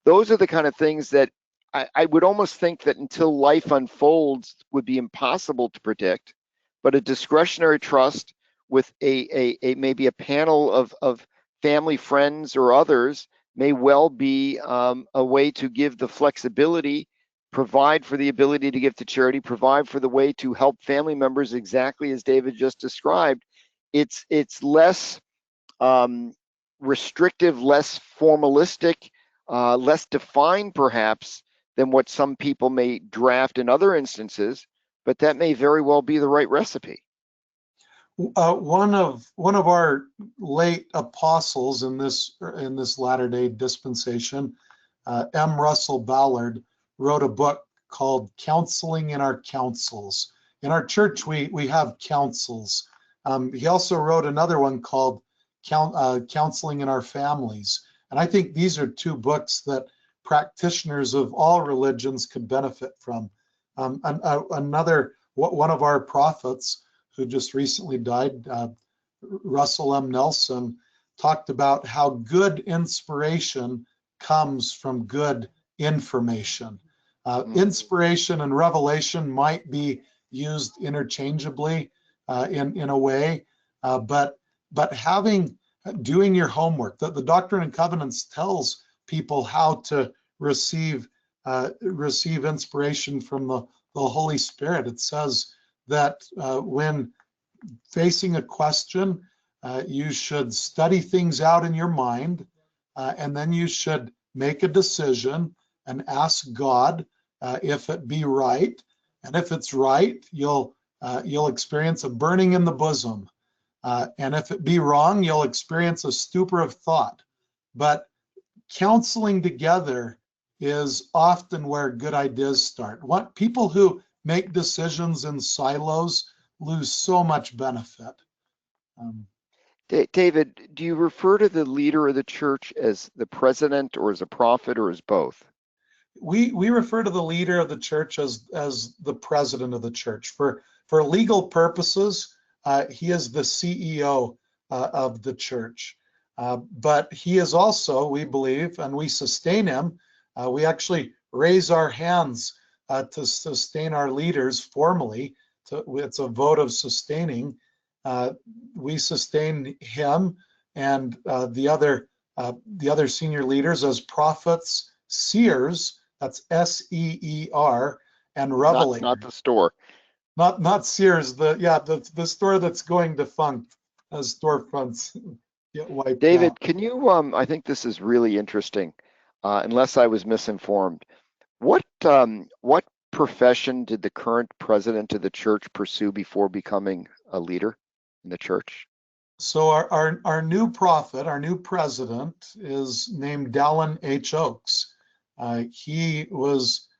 Those are the kind of things that I would almost think that until life unfolds would be impossible to predict, but a discretionary trust with maybe a panel of family, friends, or others may well be a way to give the flexibility, provide for the ability to give to charity, provide for the way to help family members exactly as David just described. It's less restrictive, less formalistic, less defined perhaps than what some people may draft in other instances, but that may very well be the right recipe. One of our late apostles in this Latter-day dispensation, M. Russell Ballard, wrote a book called Counseling in Our Councils. In our church, we have councils. He also wrote another one called Counseling in Our Families. And I think these are two books that practitioners of all religions could benefit from. Another one of our prophets, who just recently died, Russell M. Nelson, talked about how good inspiration comes from good information. Inspiration and revelation might be used interchangeably in a way, but doing your homework. The Doctrine and Covenants tells people how to receive inspiration from the Holy Spirit. It says that when facing a question, you should study things out in your mind, and then you should make a decision and ask God if it be right. And if it's right, you'll experience a burning in the bosom. And if it be wrong, you'll experience a stupor of thought. But counseling together is often where good ideas start. People who make decisions in silos lose so much benefit. David, do you refer to the leader of the church as the president, or as a prophet, or as both? We refer to the leader of the church as the president of the church. For legal purposes, he is the CEO of the church. But he is also, we believe, and we sustain him. We actually raise our hands to sustain our leaders formally. It's a vote of sustaining. We sustain him and the other senior leaders as prophets, seers. That's S-E-E-R, and revelators. Not the store. Not Sears. The store that's going defunct, as storefronts get wiped David, out. can you? I think this is really interesting. Unless I was misinformed, what profession did the current president of the church pursue before becoming a leader in the church? So our new prophet, our new president, is named Dallin H. Oaks.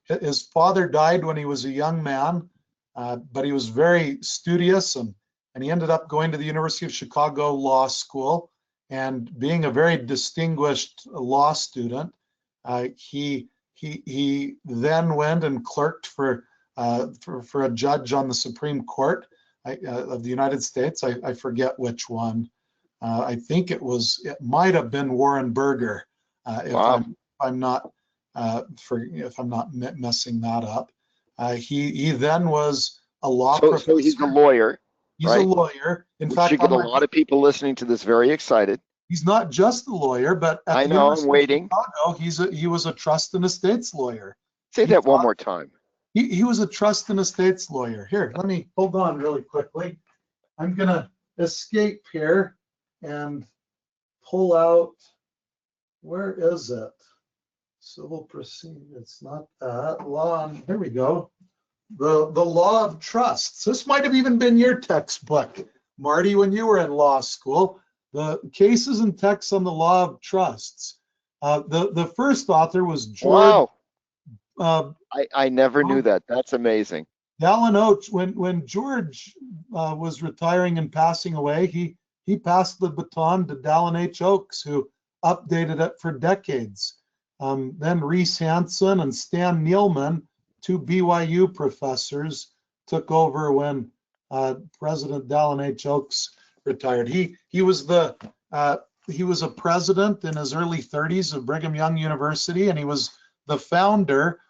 His father died when he was a young man, but he was very studious, and he ended up going to the University of Chicago Law School, and being a very distinguished law student, he then went and clerked for a judge on the Supreme Court of the United States. I forget which one. I think it might have been Warren Burger, Wow. if I'm not messing that up. He then was a law professor. So he's a lawyer. He's right? a lawyer. In Which fact, should get a lot of people listening to this very excited. he's not just a lawyer, but at I the know, I'm University waiting. of Chicago, he was a trust and estates lawyer. Say that one more time. He was a trust and estates lawyer. Here, let me hold on really quickly. I'm gonna escape here and pull out. Where is it? Civil proceeding. It's not that law. Here we go. The law of trusts. This might have even been your textbook, Marty, when you were in law school. The cases and texts on the law of trusts. The first author was George Wow, uh, I never knew that. That's amazing. Dallin Oates. When George was retiring and passing away, he passed the baton to Dallin H. Oakes, who updated it for decades. Then Reese Hansen and Stan Nealman, two BYU professors, took over when President Dallin H. Oakes retired. He was a president in his early 30s of Brigham Young University, and he was the founder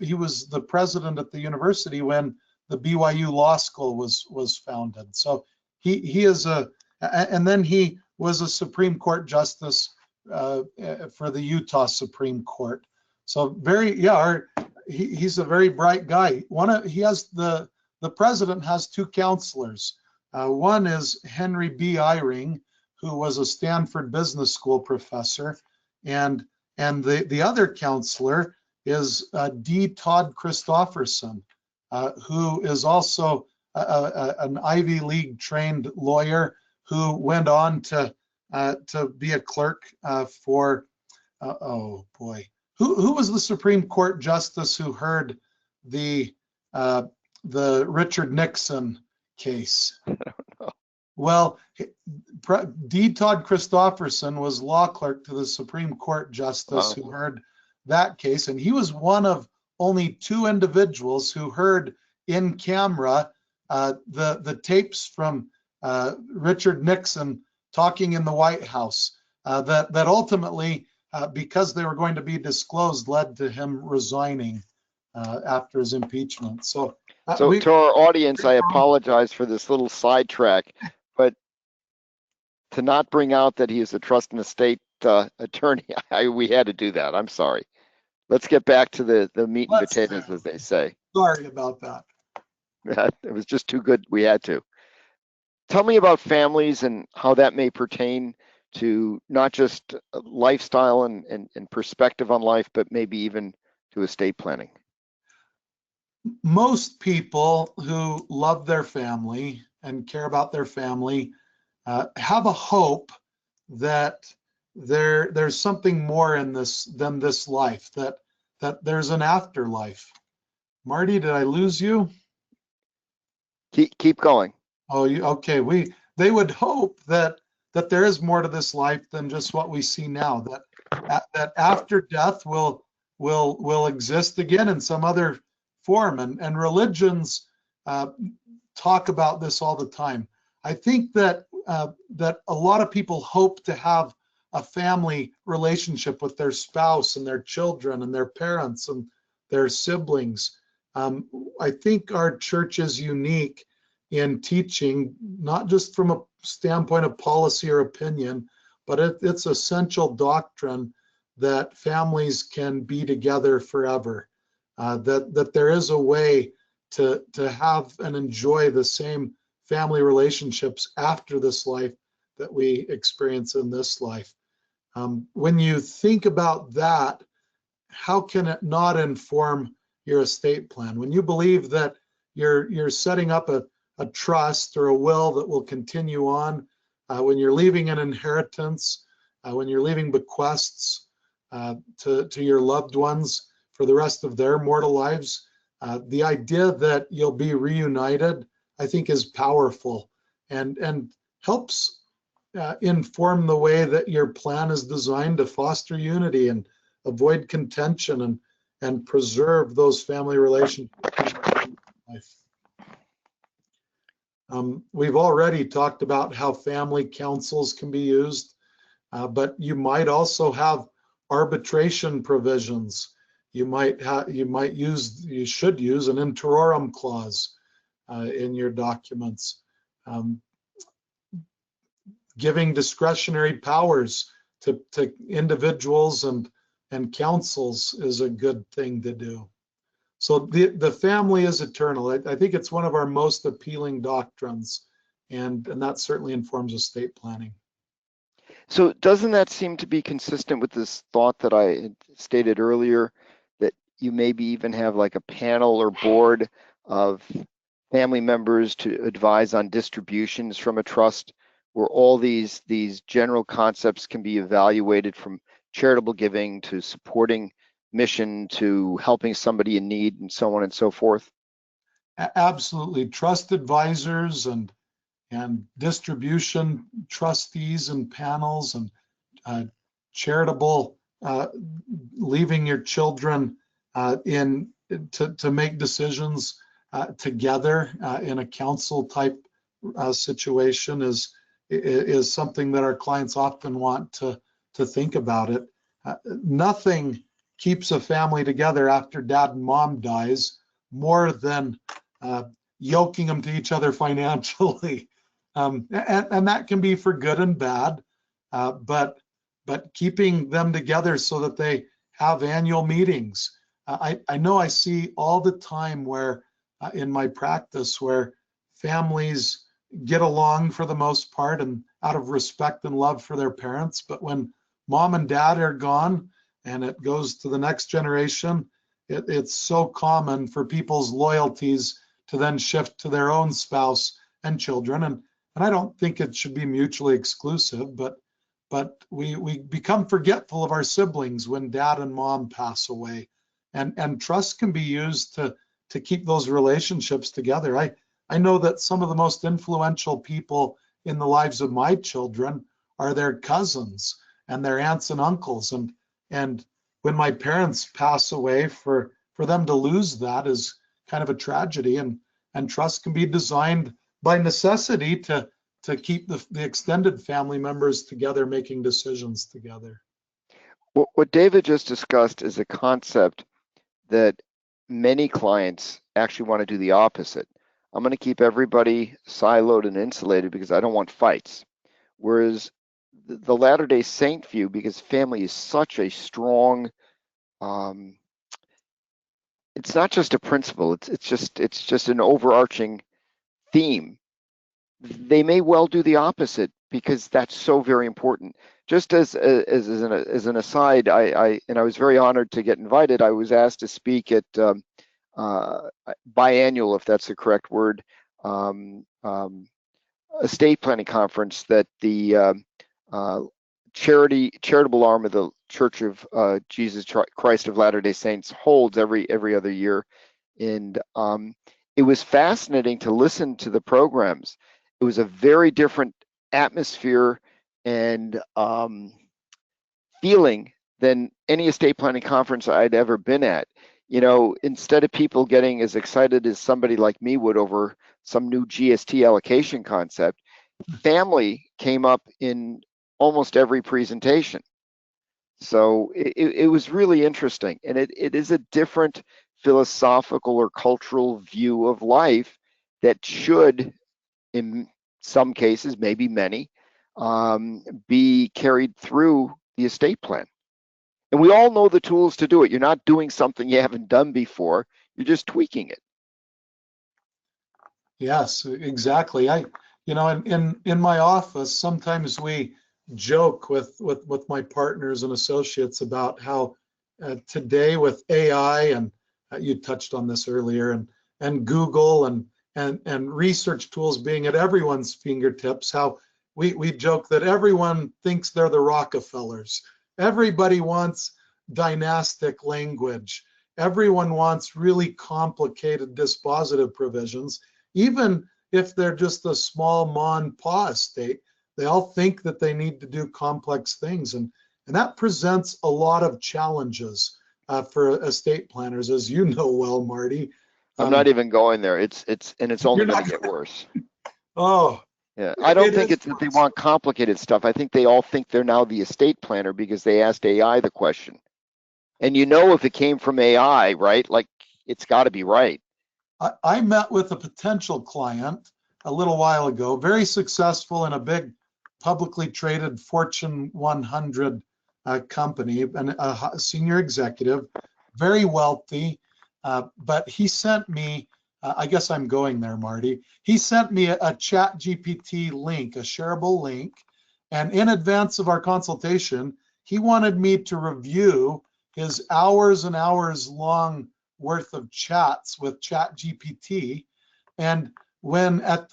he was the president at the university when the BYU Law School was founded. So he is and then he was a Supreme Court justice for the Utah Supreme Court. So he's a very bright guy. The president has two counselors. One is Henry B. Eyring, who was a Stanford Business School professor, and the other counselor is D. Todd Christofferson, who is also an Ivy League trained lawyer who went on to be a clerk for, oh boy, who was the Supreme Court justice who heard the Richard Nixon case? Well, D. Todd Christofferson was law clerk to the Supreme Court justice who heard that case, and he was one of only two individuals who heard in camera the tapes from Richard Nixon talking in the White House that ultimately, because they were going to be disclosed, led to him resigning after his impeachment. So to our audience, I apologize for this little sidetrack, but to not bring out that he is a trust and estate attorney, we had to do that. I'm sorry. Let's get back to the meat and potatoes, as they say. Sorry about that. It was just too good. We had to. Tell me about families and how that may pertain to not just lifestyle and perspective on life, but maybe even to estate planning. Most people who love their family and care about their family have a hope that there's something more in this than this life, that there's an afterlife. Marty, did I lose you? Keep going. Oh, okay. They would hope that there is more to this life than just what we see now. That after death will exist again in some other form, and religions talk about this all the time. I think that a lot of people hope to have a family relationship with their spouse and their children and their parents and their siblings. I think our church is unique in teaching, not just from a standpoint of policy or opinion, but it's essential doctrine that families can be together forever, that there is a way to have and enjoy the same family relationships after this life that we experience in this life. When you think about that, how can it not inform your estate plan? When you believe that you're setting up a trust or a will that will continue on, when you're leaving an inheritance, when you're leaving bequests to your loved ones for the rest of their mortal lives, the idea that you'll be reunited, I think, is powerful and helps inform the way that your plan is designed to foster unity and avoid contention and preserve those family relationships in life. We've already talked about how family councils can be used, but you might also have arbitration provisions. You should use an interorum clause in your documents. Giving discretionary powers to individuals and councils is a good thing to do. So the family is eternal. I think it's one of our most appealing doctrines, and that certainly informs estate planning. So doesn't that seem to be consistent with this thought that I stated earlier, that you maybe even have like a panel or board of family members to advise on distributions from a trust, where all these general concepts can be evaluated from charitable giving to supporting mission to helping somebody in need and so on and so forth? Absolutely. Trust advisors and distribution trustees and panels and charitable leaving your children in to make decisions together in a council type situation is something that our clients often want to think about it. Nothing keeps a family together after dad and mom dies more than yoking them to each other financially. And that can be for good and bad, but keeping them together so that they have annual meetings. I know I see all the time where in my practice where families get along for the most part and out of respect and love for their parents, but when mom and dad are gone and it goes to the next generation, it's so common for people's loyalties to then shift to their own spouse and children. And I don't think it should be mutually exclusive, but we become forgetful of our siblings when dad and mom pass away. And trust can be used to keep those relationships together. I know that some of the most influential people in the lives of my children are their cousins and their aunts and uncles. And when my parents pass away, for them to lose that is kind of a tragedy. And trust can be designed by necessity to keep the extended family members together, making decisions together. What David just discussed is a concept that many clients actually want to do the opposite. I'm going to keep everybody siloed and insulated because I don't want fights. Whereas the Latter-day Saint view, because family is such a strong, it's not just a principle, it's just an overarching theme. They may well do the opposite because that's so very important. Just as an aside, I was very honored to get invited. I was asked to speak at biannual, if that's the correct word, estate planning conference that the charitable arm of the Church of Jesus Christ of Latter-day Saints holds every other year, and it was fascinating to listen to the programs. It was a very different atmosphere and feeling than any estate planning conference I'd ever been at. You know, instead of people getting as excited as somebody like me would over some new GST allocation concept, family came up in almost every presentation. So it was really interesting. And it is a different philosophical or cultural view of life that should, in some cases, maybe many, be carried through the estate plan. And we all know the tools to do it. You're not doing something you haven't done before. You're just tweaking it. Yes, exactly. In my office, sometimes we joke with my partners and associates about how today with AI and you touched on this earlier and Google and research tools being at everyone's fingertips, how we joke that everyone thinks they're the Rockefellers. Everybody wants dynastic language. Everyone wants really complicated dispositive provisions. Even if they're just a small ma and pa estate, they all think that they need to do complex things. And that presents a lot of challenges for estate planners, as you know well, Marty. I'm not even going there. It's only You're going not to get worse. Oh, Yeah, I don't think is it's that they want complicated stuff. I think they all think they're now the estate planner because they asked AI the question. And you know, if it came from AI, right? Like, it's got to be right. I met with a potential client a little while ago, very successful in a big publicly traded Fortune 100 company, and a senior executive, very wealthy. But he sent me, I guess I'm going there, Marty. He sent me a chat GPT link, a shareable link. And in advance of our consultation, he wanted me to review his hours and hours long worth of chats with chat GPT. And when at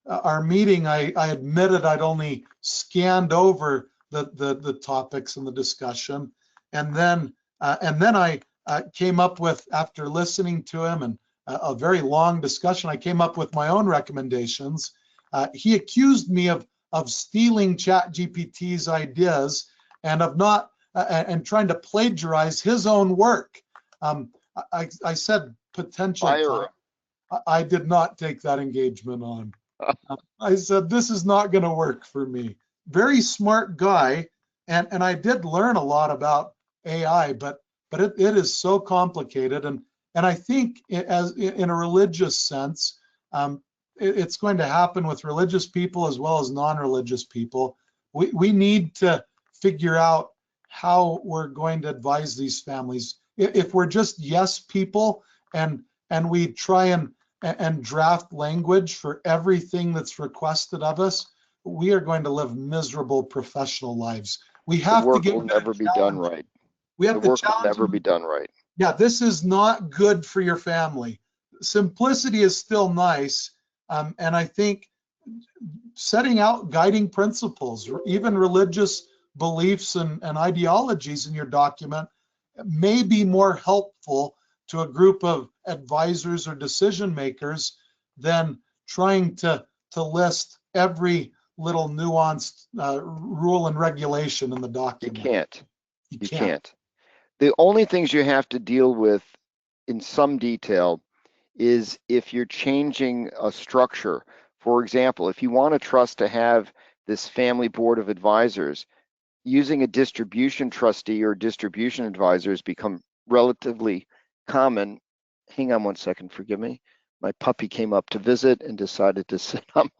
our meeting, I admitted I'd only scanned over the topics and the discussion. And then I came up with, after listening to him and a very long discussion, I came up with my own recommendations. He accused me of stealing ChatGPT's ideas and of not and trying to plagiarize his own work. I said potential. Fire. I did not take that engagement on. I said, this is not going to work for me. Very smart guy, and I did learn a lot about AI, but it is so complicated, and I think as in a religious sense, it's going to happen with religious people as well as non-religious people. We need to figure out how we're going to advise these families. If we're just yes people and we try and draft language for everything that's requested of us, we are going to live miserable professional lives. We have to get. The work will never be done right. We have the work to challenge will never be done right. Yeah, this is not good for your family. Simplicity is still nice, and I think setting out guiding principles, even religious beliefs and ideologies in your document, may be more helpful to a group of advisors or decision makers than trying to list every little nuanced rule and regulation in the document. You can't. The only things you have to deal with in some detail is if you're changing a structure. For example, if you want a trust to have this family board of advisors, using a distribution trustee or distribution advisors become relatively common. Hang on one second, forgive me. My puppy came up to visit and decided to sit on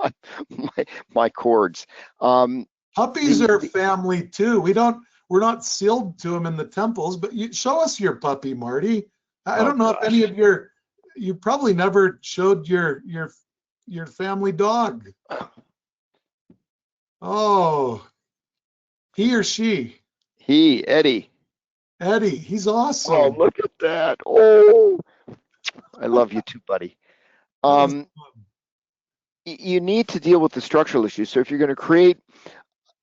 my cords. Puppies are family too. We're not sealed to them in the temples, but show us your puppy, Marty. I don't know if any of you probably never showed your family dog. Oh, he or she? Eddie. Eddie, he's awesome. Oh, look at that. Oh, I love you too, buddy. You need to deal with the structural issues. So if you're going to create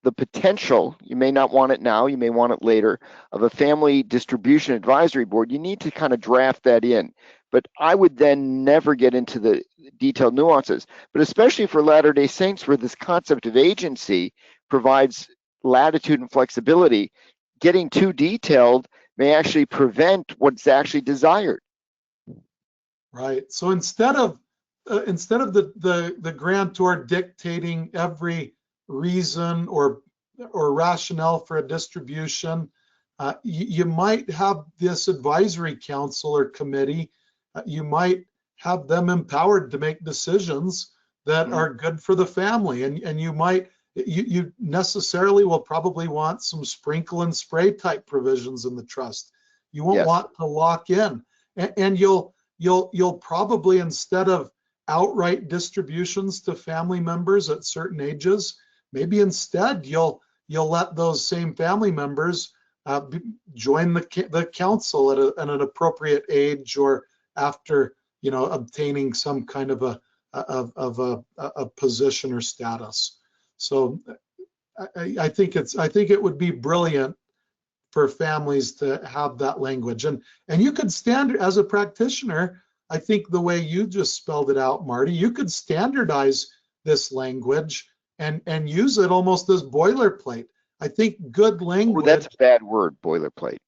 the potential, you may not want it now, you may want it later, of a family distribution advisory board, you need to kind of draft that in. But I would then never get into the detailed nuances. But especially for Latter-day Saints, where this concept of agency provides latitude and flexibility, getting too detailed may actually prevent what's actually desired. Right. So instead of the grantor dictating every reason or rationale for a distribution, you might have this advisory council or committee. You might have them empowered to make decisions that are good for the family, and you necessarily will probably want some sprinkle and spray type provisions in the trust. You won't want to lock in, and you'll probably, instead of outright distributions to family members at certain ages, maybe instead you'll let those same family members join the council at an appropriate age, or after obtaining some kind of a position or status. So I think it would be brilliant for families to have that language, and you could as a practitioner, I think the way you just spelled it out, Marty, you could standardize this language and use it almost as boilerplate. I think good language. Oh, that's a bad word, boilerplate.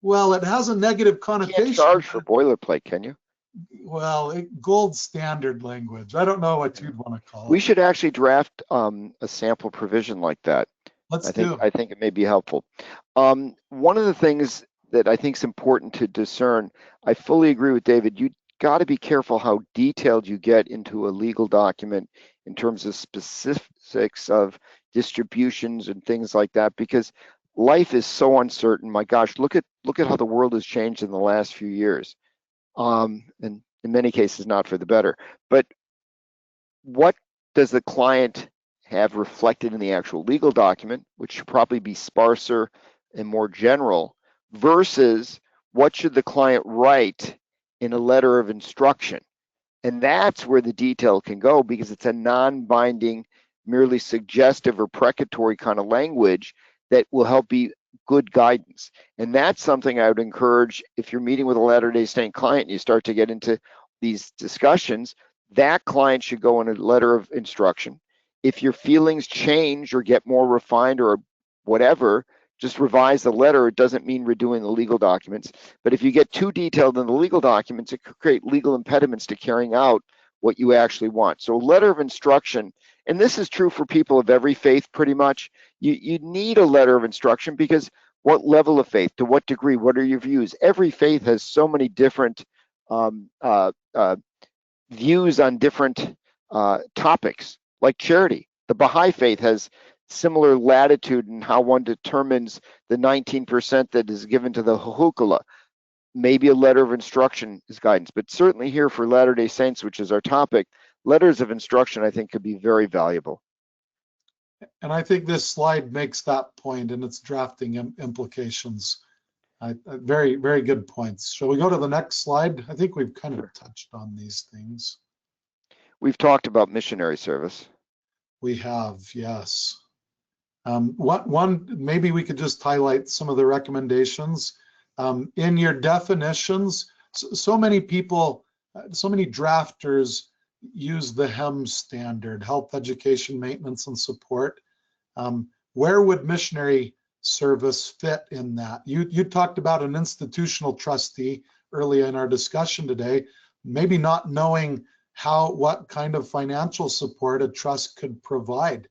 Well, it has a negative connotation. You can't charge for boilerplate, can you? Well, gold standard language. I don't know what you'd want to call it. We should actually draft a sample provision like that. I think it may be helpful. One of the things that I think is important to discern, I fully agree with David, you got to be careful how detailed you get into a legal document in terms of specifics of distributions and things like that, because life is so uncertain. My gosh, look at how the world has changed in the last few years, and in many cases not for the better. But what does the client have reflected in the actual legal document, which should probably be sparser and more general, versus what should the client write in a letter of instruction? And that's where the detail can go, because it's a non-binding, merely suggestive or precatory kind of language that will help be good guidance. And that's something I would encourage if you're meeting with a Latter-day Saint client and you start to get into these discussions, that client should go in a letter of instruction. If your feelings change or get more refined or whatever, just revise the letter. It doesn't mean redoing the legal documents. But if you get too detailed in the legal documents, it could create legal impediments to carrying out what you actually want. So a letter of instruction, and this is true for people of every faith pretty much, you need a letter of instruction because what level of faith, to what degree, what are your views? Every faith has so many different views on different topics, like charity. The Baha'i faith has similar latitude in how one determines the 19% that is given to the hukala. Maybe a letter of instruction is guidance, but certainly here for Latter-day Saints, which is our topic, letters of instruction I think could be very valuable. And I think this slide makes that point in its drafting implications. Very, very good points. Shall we go to the next slide? I think we've kind of touched on these things. We've talked about missionary service. We have, yes. Maybe we could just highlight some of the recommendations. In your definitions, so many people, so many drafters use the HEM standard, health, education, maintenance, and support. Where would missionary service fit in that? You talked about an institutional trustee earlier in our discussion today, maybe not knowing what kind of financial support a trust could provide.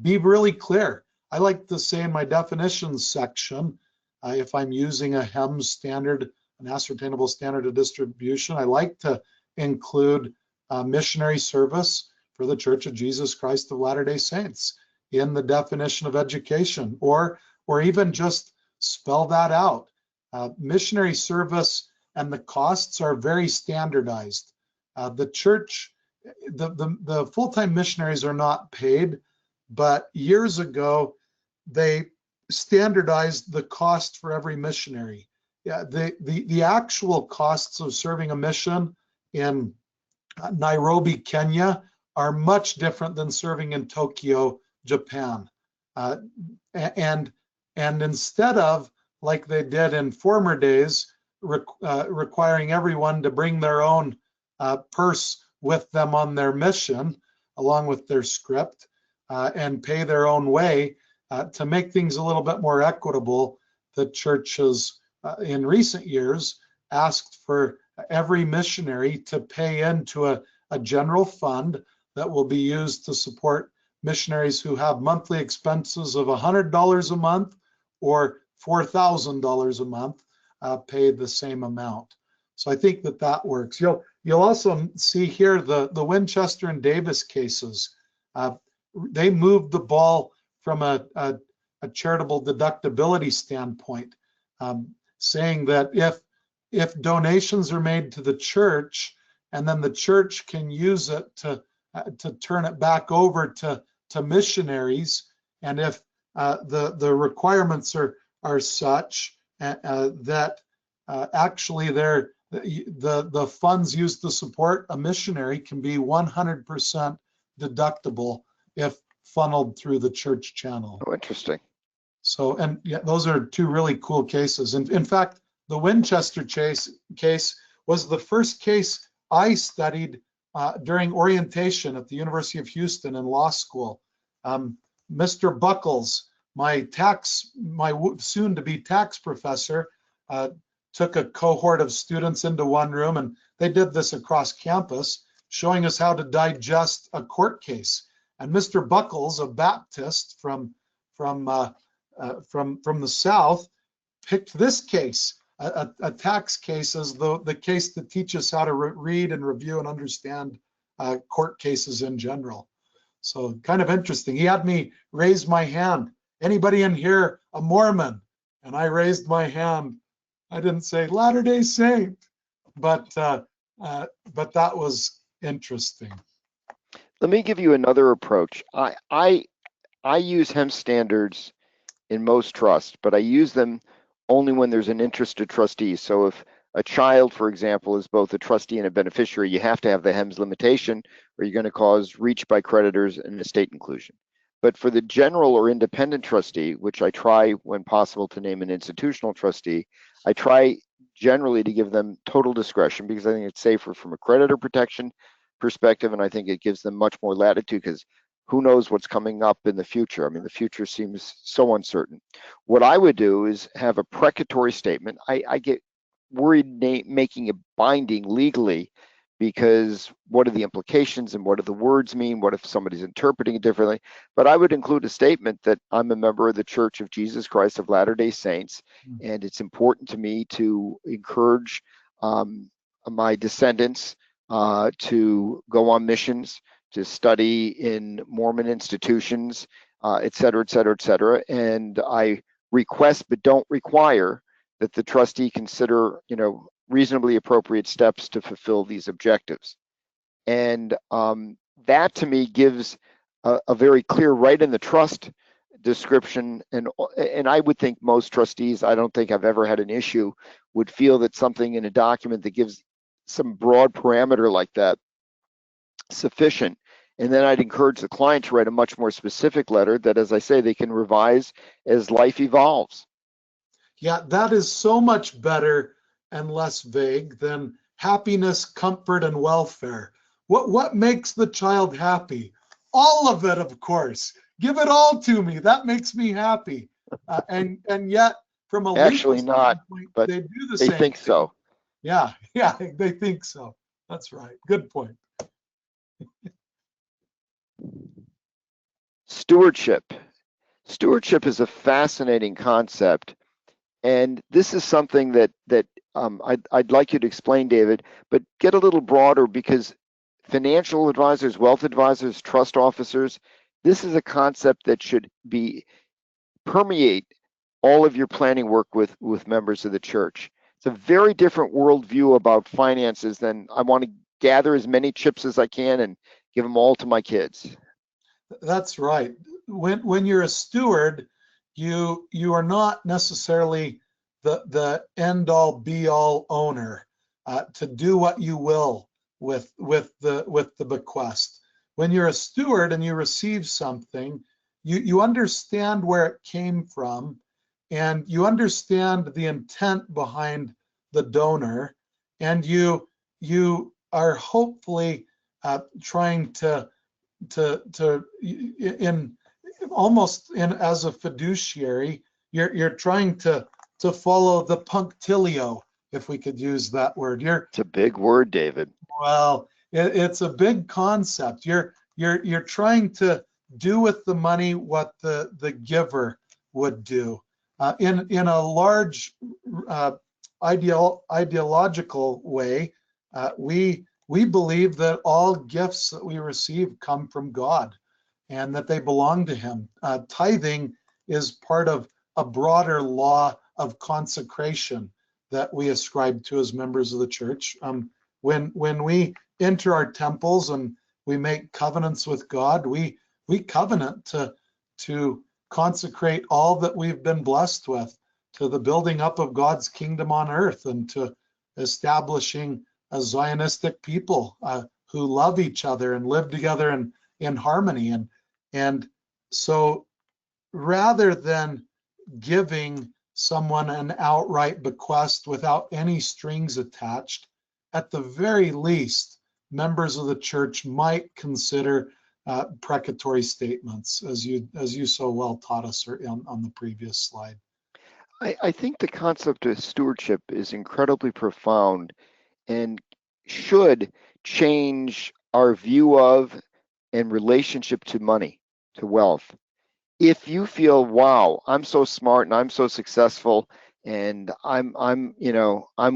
Be really clear. I like to say in my definitions section, if I'm using a HEM standard, an ascertainable standard of distribution, I like to include missionary service for the Church of Jesus Christ of Latter-day Saints in the definition of education, or even just spell that out. Missionary service and the costs are very standardized. The church, the full-time missionaries are not paid, but years ago, they standardized the cost for every missionary. Yeah, the actual costs of serving a mission in Nairobi, Kenya, are much different than serving in Tokyo, Japan. And instead of, like they did in former days, requiring everyone to bring their own purse with them on their mission, along with their script, and pay their own way, to make things a little bit more equitable, the church has, in recent years, asked for every missionary to pay into a general fund that will be used to support missionaries who have monthly expenses of $100 a month or $4,000 a month, paid the same amount. So I think that works. You'll also see here the Winchester and Davis cases. They moved the ball from a charitable deductibility standpoint, saying that if donations are made to the church and then the church can use it to turn it back over to missionaries, and if the requirements are such that actually the funds used to support a missionary can be 100% deductible if funneled through the church channel. Oh, interesting. So, and yeah, those are two really cool cases. And in fact, the Winchester case was the first case I studied during orientation at the University of Houston in law school. Mr. Buckles, my soon-to-be tax professor, took a cohort of students into one room, and they did this across campus, showing us how to digest a court case. And Mr. Buckles, a Baptist from the South, picked this case, a tax case, as the case that teaches how to read and review and understand court cases in general. So kind of interesting. He had me raise my hand. Anybody in here a Mormon? And I raised my hand. I didn't say Latter-day Saint, but that was interesting. Let me give you another approach. I use HEM standards in most trusts, but I use them only when there's an interested trustee. So if a child, for example, is both a trustee and a beneficiary, you have to have the HEMS limitation, or you're going to cause reach by creditors and estate inclusion. But for the general or independent trustee, which I try when possible to name an institutional trustee, I try generally to give them total discretion because I think it's safer from a creditor protection perspective, and I think it gives them much more latitude because who knows what's coming up in the future. I mean, the future seems so uncertain. What I would do is have a precatory statement. I get worried making it binding legally because what are the implications and what do the words mean? What if somebody's interpreting it differently? But I would include a statement that I'm a member of the Church of Jesus Christ of Latter-day Saints, and it's important to me to encourage my descendants to go on missions, to study in Mormon institutions, et cetera, et cetera, et cetera. And I request but don't require that the trustee consider, reasonably appropriate steps to fulfill these objectives. And that to me gives a very clear right in the trust description. And I would think most trustees, I don't think I've ever had an issue, would feel that something in a document that gives some broad parameter like that sufficient. And then I'd encourage the client to write a much more specific letter that, as I say, they can revise as life evolves. Yeah, that is so much better and less vague than happiness, comfort, and welfare. What makes the child happy? All of it, of course. Give it all to me. That makes me happy. And yet, from a Actually legal not, standpoint, but they do the they same think thing. so. Yeah, they think so. That's right. Good point. Stewardship. Stewardship is a fascinating concept, and this is something that I'd like you to explain, David, but get a little broader because financial advisors, wealth advisors, trust officers, this is a concept that should permeate all of your planning work with members of the church. It's a very different worldview about finances than I want to gather as many chips as I can and give them all to my kids. That's right. When you're a steward, you are not necessarily the end all be all owner to do what you will with the bequest. When you're a steward and you receive something, you understand where it came from, and you understand the intent behind the donor, and you are hopefully trying to in almost in as a fiduciary, you're trying to follow the punctilio, if we could use that word. It's a big word, David. Well, it's a big concept. You're trying to do with the money what the giver would do. In a large ideological way, we believe that all gifts that we receive come from God and that they belong to Him. Tithing is part of a broader law of consecration that we ascribe to as members of the church. When we enter our temples and we make covenants with God, we covenant to consecrate all that we've been blessed with to the building up of God's kingdom on earth and to establishing a Zionistic people who love each other and live together in harmony. And so rather than giving someone an outright bequest without any strings attached, at the very least, members of the church might consider precatory statements, as you so well taught us on the previous slide. I think the concept of stewardship is incredibly profound and should change our view of and relationship to money, to wealth. If you feel, wow, I'm so smart and I'm so successful and I'm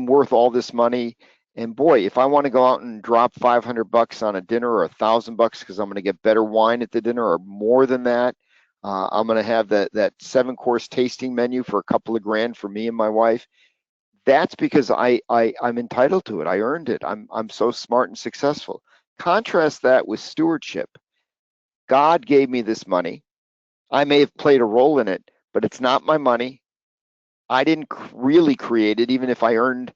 worth all this money, and boy, if I want to go out and drop $500 on a dinner or $1,000 because I'm going to get better wine at the dinner or more than that, I'm going to have that 7-course tasting menu for a couple of grand for me and my wife. That's because I'm entitled to it. I earned it. I'm so smart and successful. Contrast that with stewardship. God gave me this money. I may have played a role in it, but it's not my money. I didn't really create it, even if I earned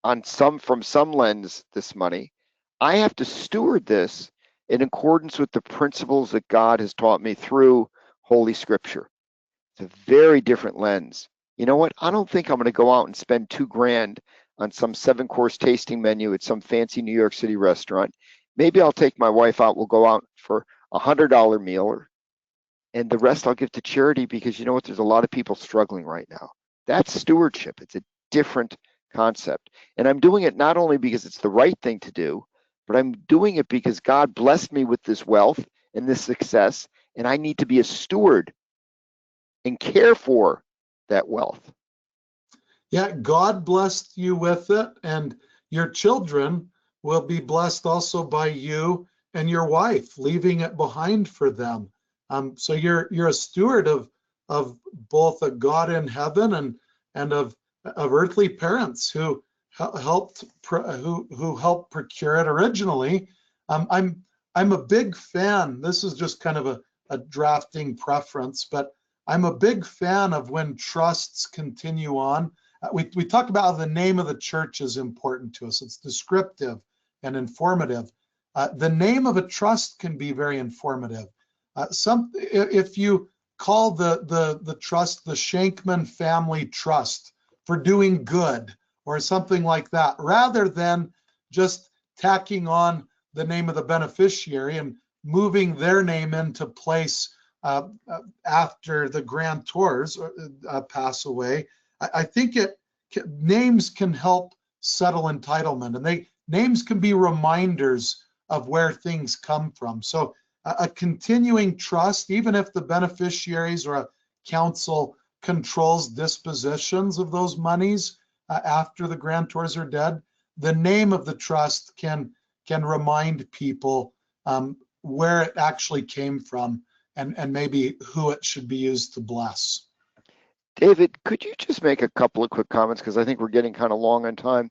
from some lens this money. I have to steward this in accordance with the principles that God has taught me through Holy Scripture. It's a very different lens. You know what? I don't think I'm going to go out and spend $2,000 on some 7-course tasting menu at some fancy New York City restaurant. Maybe I'll take my wife out. We'll go out for $100 meal, and the rest I'll give to charity, because you know what? There's a lot of people struggling right now. That's stewardship. It's a different concept. And I'm doing it not only because it's the right thing to do, but I'm doing it because God blessed me with this wealth and this success, and I need to be a steward and care for that wealth. Yeah, God blessed you with it, and your children will be blessed also by you and your wife, leaving it behind for them. So you're a steward of both a God in heaven and of earthly parents who helped procure it originally. I'm a big fan. This is just kind of a drafting preference, but I'm a big fan of when trusts continue on. We talked about how the name of the church is important to us. It's descriptive and informative. The name of a trust can be very informative. If you call the trust the Shenkman Family Trust for doing good or something like that, rather than just tacking on the name of the beneficiary and moving their name into place after the grantors pass away, I think names can help settle entitlement, and names can be reminders of where things come from. So a continuing trust, even if the beneficiaries or a council controls dispositions of those monies after the grantors are dead, the name of the trust can remind people where it actually came from and maybe who it should be used to bless. David, could you just make a couple of quick comments, because I think we're getting kind of long on time,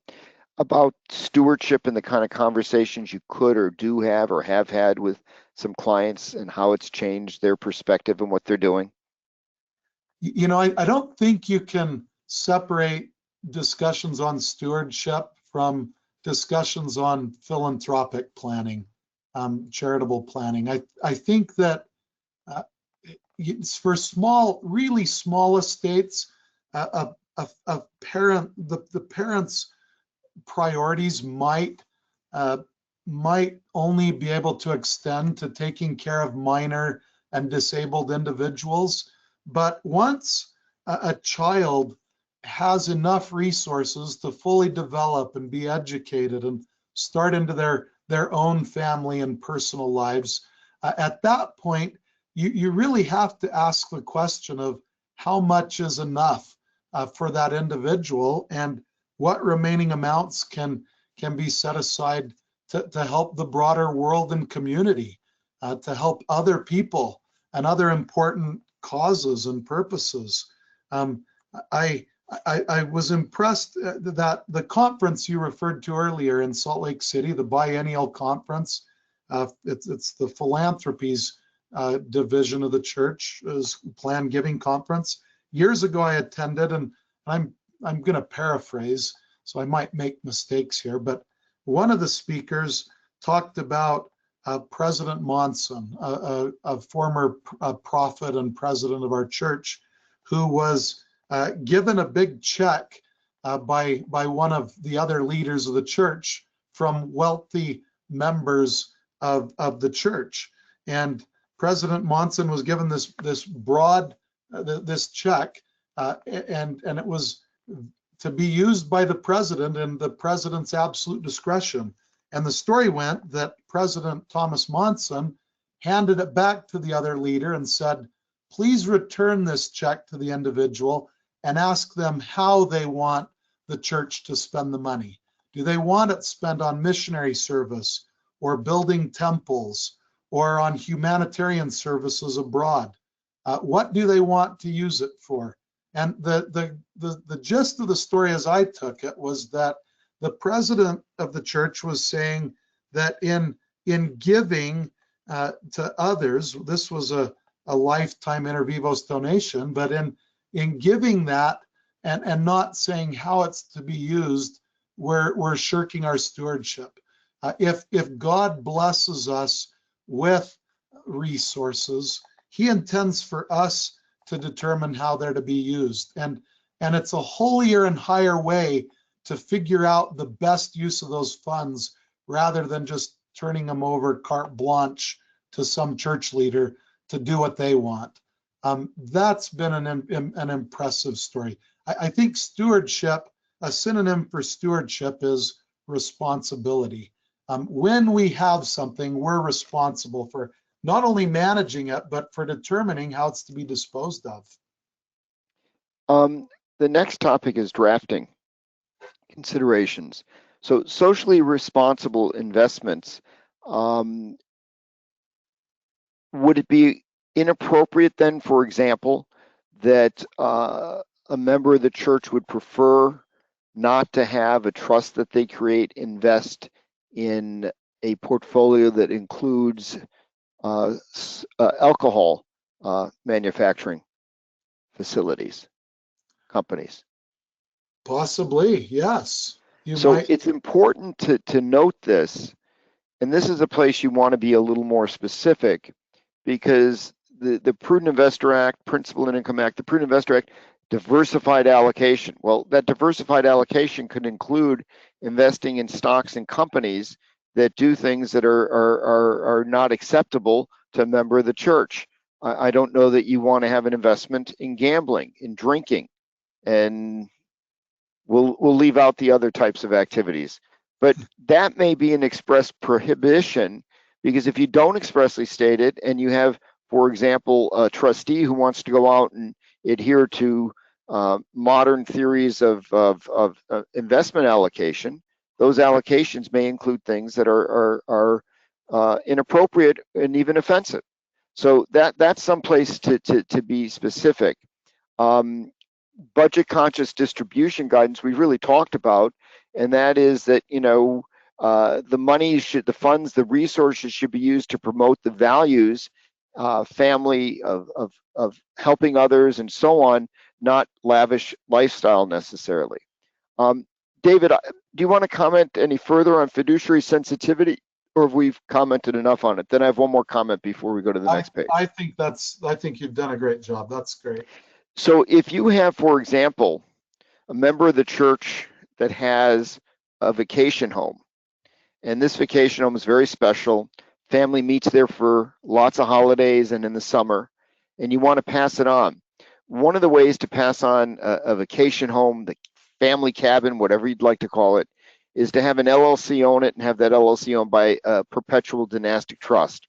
about stewardship and the kind of conversations you could or do have or have had with some clients and how it's changed their perspective and what they're doing? You know, I don't think you can separate discussions on stewardship from discussions on philanthropic planning, charitable planning. I think that for really small estates, the parents' priorities might only be able to extend to taking care of minor and disabled individuals. But once a child has enough resources to fully develop and be educated and start into their own family and personal lives, at that point, you really have to ask the question of how much is enough for that individual, and what remaining amounts can be set aside to help the broader world and community, to help other people and other important causes and purposes. I was impressed that the conference you referred to earlier in Salt Lake City, the biennial conference, it's the philanthropies division of the church's planned giving conference. Years ago, I attended, and I'm going to paraphrase, so I might make mistakes here, but one of the speakers talked about President Monson, a former prophet and president of our church, who was given a big check by one of the other leaders of the church from wealthy members of the church. And President Monson was given this broad this check, and it was to be used by the president and the president's absolute discretion. And the story went that President Thomas Monson handed it back to the other leader and said, please return this check to the individual and ask them how they want the church to spend the money. Do they want it spent on missionary service or building temples or on humanitarian services abroad? What do they want to use it for? And the gist of the story as I took it was that the president of the church was saying that in giving to others, this was a lifetime inter vivos donation, but in giving that and not saying how it's to be used, we're shirking our stewardship. If God blesses us with resources He intends for us to determine how they're to be used. And it's a holier and higher way to figure out the best use of those funds rather than just turning them over carte blanche to some church leader to do what they want. That's been an impressive story. I think stewardship, a synonym for stewardship is responsibility. When we have something, we're responsible for not only managing it, but for determining how it's to be disposed of. The next topic is drafting considerations. So socially responsible investments, would it be inappropriate then, for example, that a member of the church would prefer not to have a trust that they create invest in a portfolio that includes alcohol manufacturing facilities, companies? Possibly, yes. So it's important to note this, and this is a place you want to be a little more specific, because the Prudent Investor Act, Principal and Income Act, the Prudent Investor Act, diversified allocation. Well, that diversified allocation could include investing in stocks and companies that do things that are not acceptable to a member of the church. I don't know that you want to have an investment in gambling, in drinking, and we'll leave out the other types of activities. But that may be an express prohibition, because if you don't expressly state it and you have, for example, a trustee who wants to go out and adhere to modern theories of investment allocation, those allocations may include things that are inappropriate and even offensive. So that's some place to be specific. Budget conscious distribution guidance we've really talked about, and that is that, the money the funds, the resources should be used to promote the values, family, of helping others and so on, not lavish lifestyle necessarily. David, do you want to comment any further on fiduciary sensitivity, or have we commented enough on it? Then I have one more comment before we go to the next page. I think you've done a great job. That's great. So if you have, for example, a member of the church that has a vacation home, and this vacation home is very special, family meets there for lots of holidays and in the summer, and you want to pass it on. One of the ways to pass on a vacation home, the family cabin, whatever you'd like to call it, is to have an LLC own it and have that LLC owned by a perpetual dynastic trust.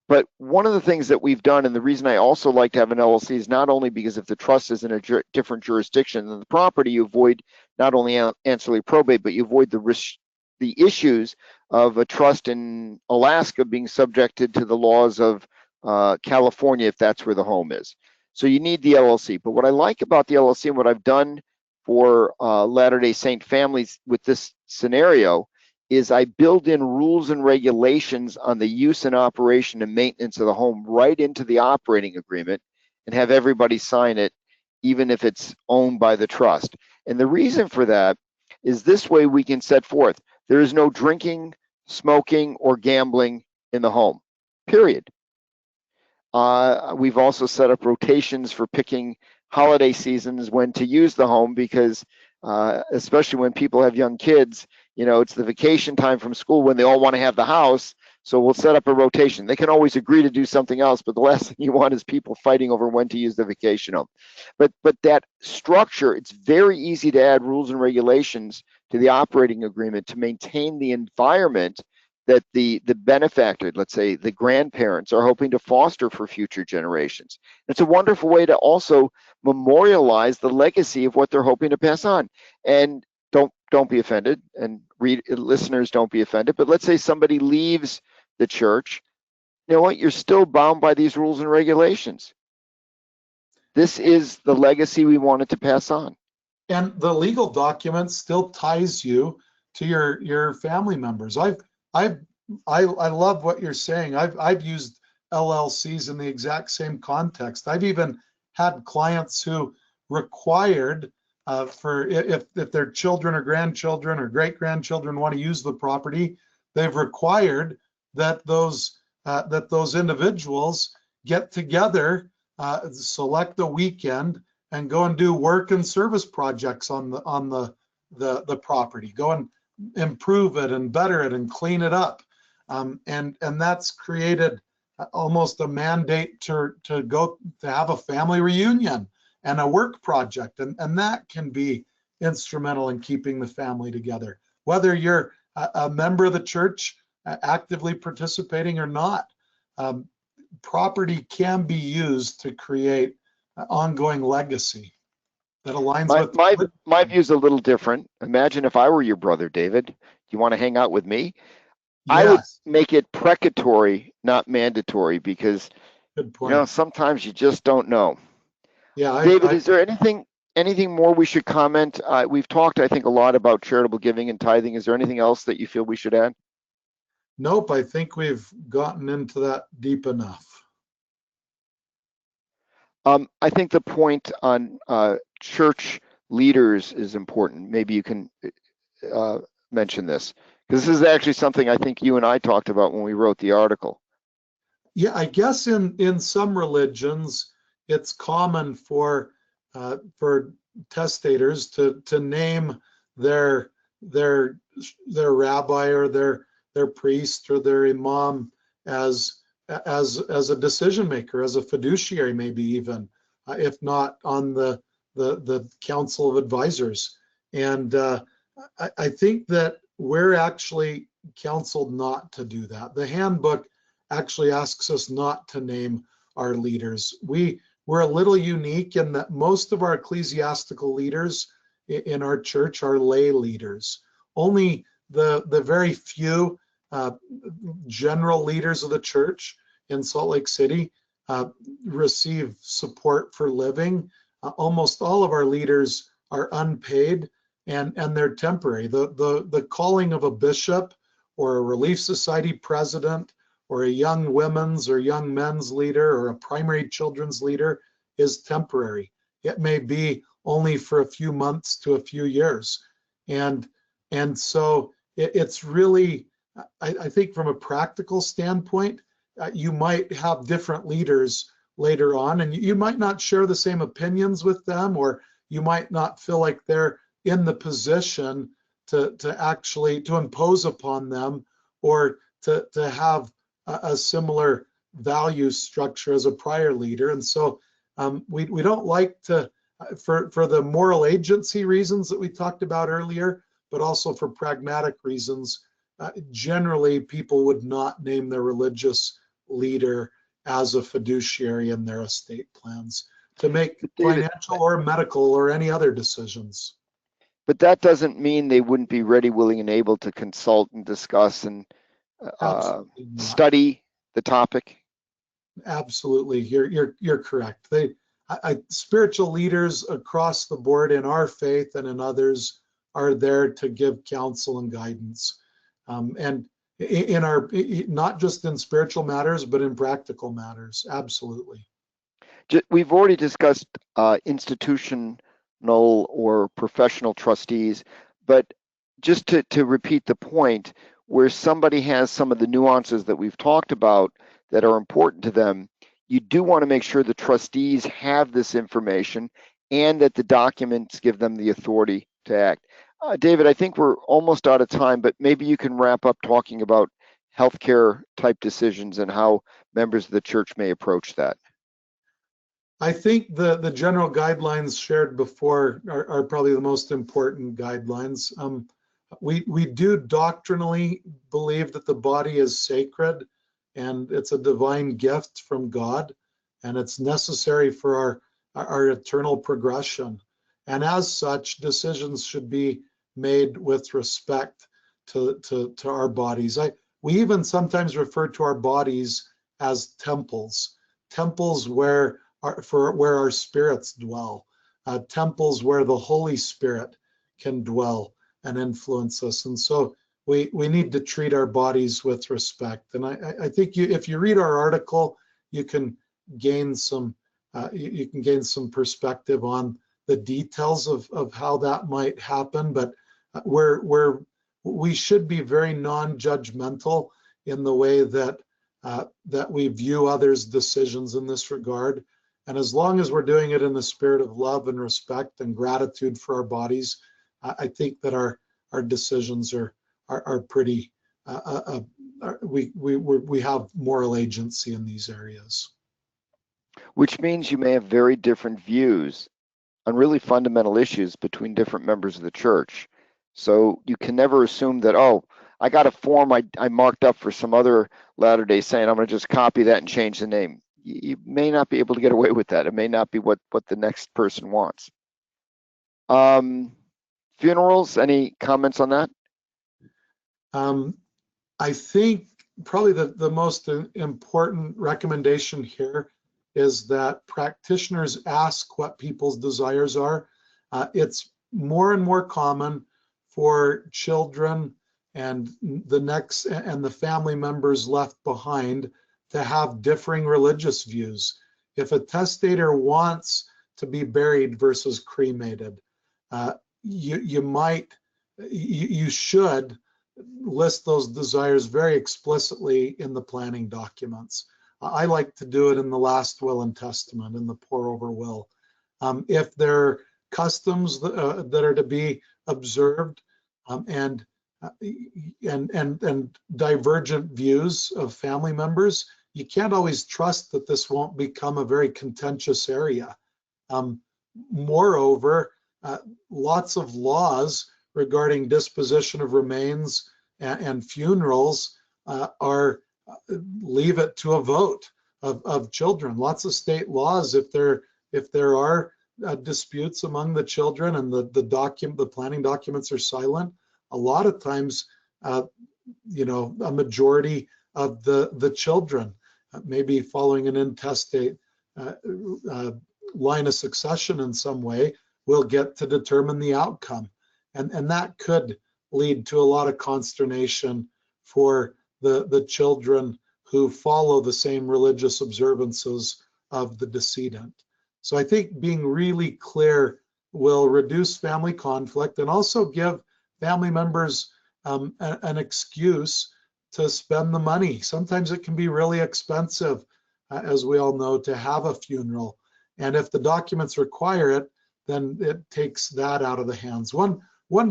But one of the things that we've done, and the reason I also like to have an LLC, is not only because if the trust is in a different jurisdiction than the property, you avoid not only ancillary probate, but you avoid the issues of a trust in Alaska being subjected to the laws of California, if that's where the home is. So you need the LLC. But what I like about the LLC and what I've done for Latter-day Saint families with this scenario is I build in rules and regulations on the use and operation and maintenance of the home right into the operating agreement, and have everybody sign it, even if it's owned by the trust. And the reason for that is this way we can set forth, there is no drinking, smoking, or gambling in the home, period. We've also set up rotations for picking holiday seasons when to use the home, because especially when people have young kids, it's the vacation time from school when they all want to have the house. So we'll set up a rotation. They can always agree to do something else, but the last thing you want is people fighting over when to use the vacation home. But that structure, it's very easy to add rules and regulations to the operating agreement to maintain the environment that the benefactor, let's say the grandparents, are hoping to foster for future generations. It's a wonderful way to also memorialize the legacy of what they're hoping to pass on. And don't be offended, and listeners, don't be offended, but let's say somebody leaves the church. You know what? You're still bound by these rules and regulations. This is the legacy we wanted to pass on. And the legal document still ties you to your family members. I love what you're saying. I've used LLCs in the exact same context. I've even had clients who required for if their children or grandchildren or great-grandchildren want to use the property, they've required that those individuals get together, select a weekend, and go and do work and service projects on the property. Go and improve it and better it and clean it up. And that's created almost a mandate to go to have a family reunion and a work project, and that can be instrumental in keeping the family together, whether you're a member of the church actively participating or not. Property can be used to create an ongoing legacy that aligns with my view is a little different. Imagine if I were your brother, David. Do you want to hang out with me? I would Yes, make it precatory, not mandatory, because good point. sometimes you just don't know. Yeah, David, is there anything more we should comment? We've talked, I think, a lot about charitable giving and tithing. Is there anything else that you feel we should add? nope, I think we've gotten into that deep enough. I think the point on church leaders is important. Maybe you can mention this, because this is actually something I think you and I talked about when we wrote the article. Yeah, I guess in some religions, it's common for testators to name their rabbi or their priest or their imam as a decision maker, as a fiduciary, maybe even, if not on the council of advisors. And I think that we're actually counseled not to do that. The handbook actually asks us not to name our leaders. We're a little unique in that most of our ecclesiastical leaders in our church are lay leaders. Only the very few general leaders of the church in Salt Lake City receive support for living. Almost all of our leaders are unpaid, and they're temporary. The calling of a bishop or a Relief Society president or a young women's or young men's leader or a primary children's leader is temporary. It may be only for a few months to a few years. And so it's really, I think from a practical standpoint, you might have different leaders later on, and you might not share the same opinions with them, or you might not feel like they're in the position to actually impose upon them or to have a similar value structure as a prior leader. And so we don't like to, for the moral agency reasons that we talked about earlier, but also for pragmatic reasons, generally people would not name their religious leader as a fiduciary in their estate plans to make financial or medical or any other decisions. But that doesn't mean they wouldn't be ready, willing, and able to consult and discuss and study the topic. Absolutely, you're correct. Spiritual leaders across the board in our faith and in others are there to give counsel and guidance, and in our, not just in spiritual matters, but in practical matters. Absolutely. We've already discussed institutional or professional trustees, but just to repeat the point, where somebody has some of the nuances that we've talked about that are important to them, you do want to make sure the trustees have this information and that the documents give them the authority to act. David, I think we're almost out of time, but maybe you can wrap up talking about healthcare type decisions and how members of the church may approach that. I think the general guidelines shared before are probably the most important guidelines. We do doctrinally believe that the body is sacred and it's a divine gift from God, and it's necessary for our eternal progression. And as such, decisions should be made with respect to our bodies. We even sometimes refer to our bodies as temples where our spirits dwell, temples where the Holy Spirit can dwell and influence us. And so we need to treat our bodies with respect. And I think if you read our article, you can gain some perspective on the details of how that might happen. But we should be very non-judgmental in the way that that we view others' decisions in this regard. And as long as we're doing it in the spirit of love and respect and gratitude for our bodies, I think that our decisions are pretty. We have moral agency in these areas. Which means you may have very different views on really fundamental issues between different members of the church. So you can never assume that, oh, I got a form I marked up for some other Latter-day Saint, I'm going to just copy that and change the name. You may not be able to get away with that. It may not be what the next person wants. Funerals, any comments on that? I think probably the most important recommendation here is that practitioners ask what people's desires are. It's more and more common for children and the family members left behind to have differing religious views. If a testator wants to be buried versus cremated, you should list those desires very explicitly in the planning documents. I like to do it in the last will and testament, in the pour over will. If there are customs that are to be observed, and divergent views of family members, you can't always trust that this won't become a very contentious area. Moreover, lots of laws regarding disposition of remains and funerals leave it to a vote of children. Lots of state laws, if there are disputes among the children and the planning documents are silent, a lot of times, a majority of the children, maybe following an intestate line of succession in some way, will get to determine the outcome. And that could lead to a lot of consternation for the children who follow the same religious observances of the decedent. So I think being really clear will reduce family conflict and also give family members an excuse to spend the money. Sometimes it can be really expensive, as we all know, to have a funeral. And if the documents require it, then it takes that out of the hands. One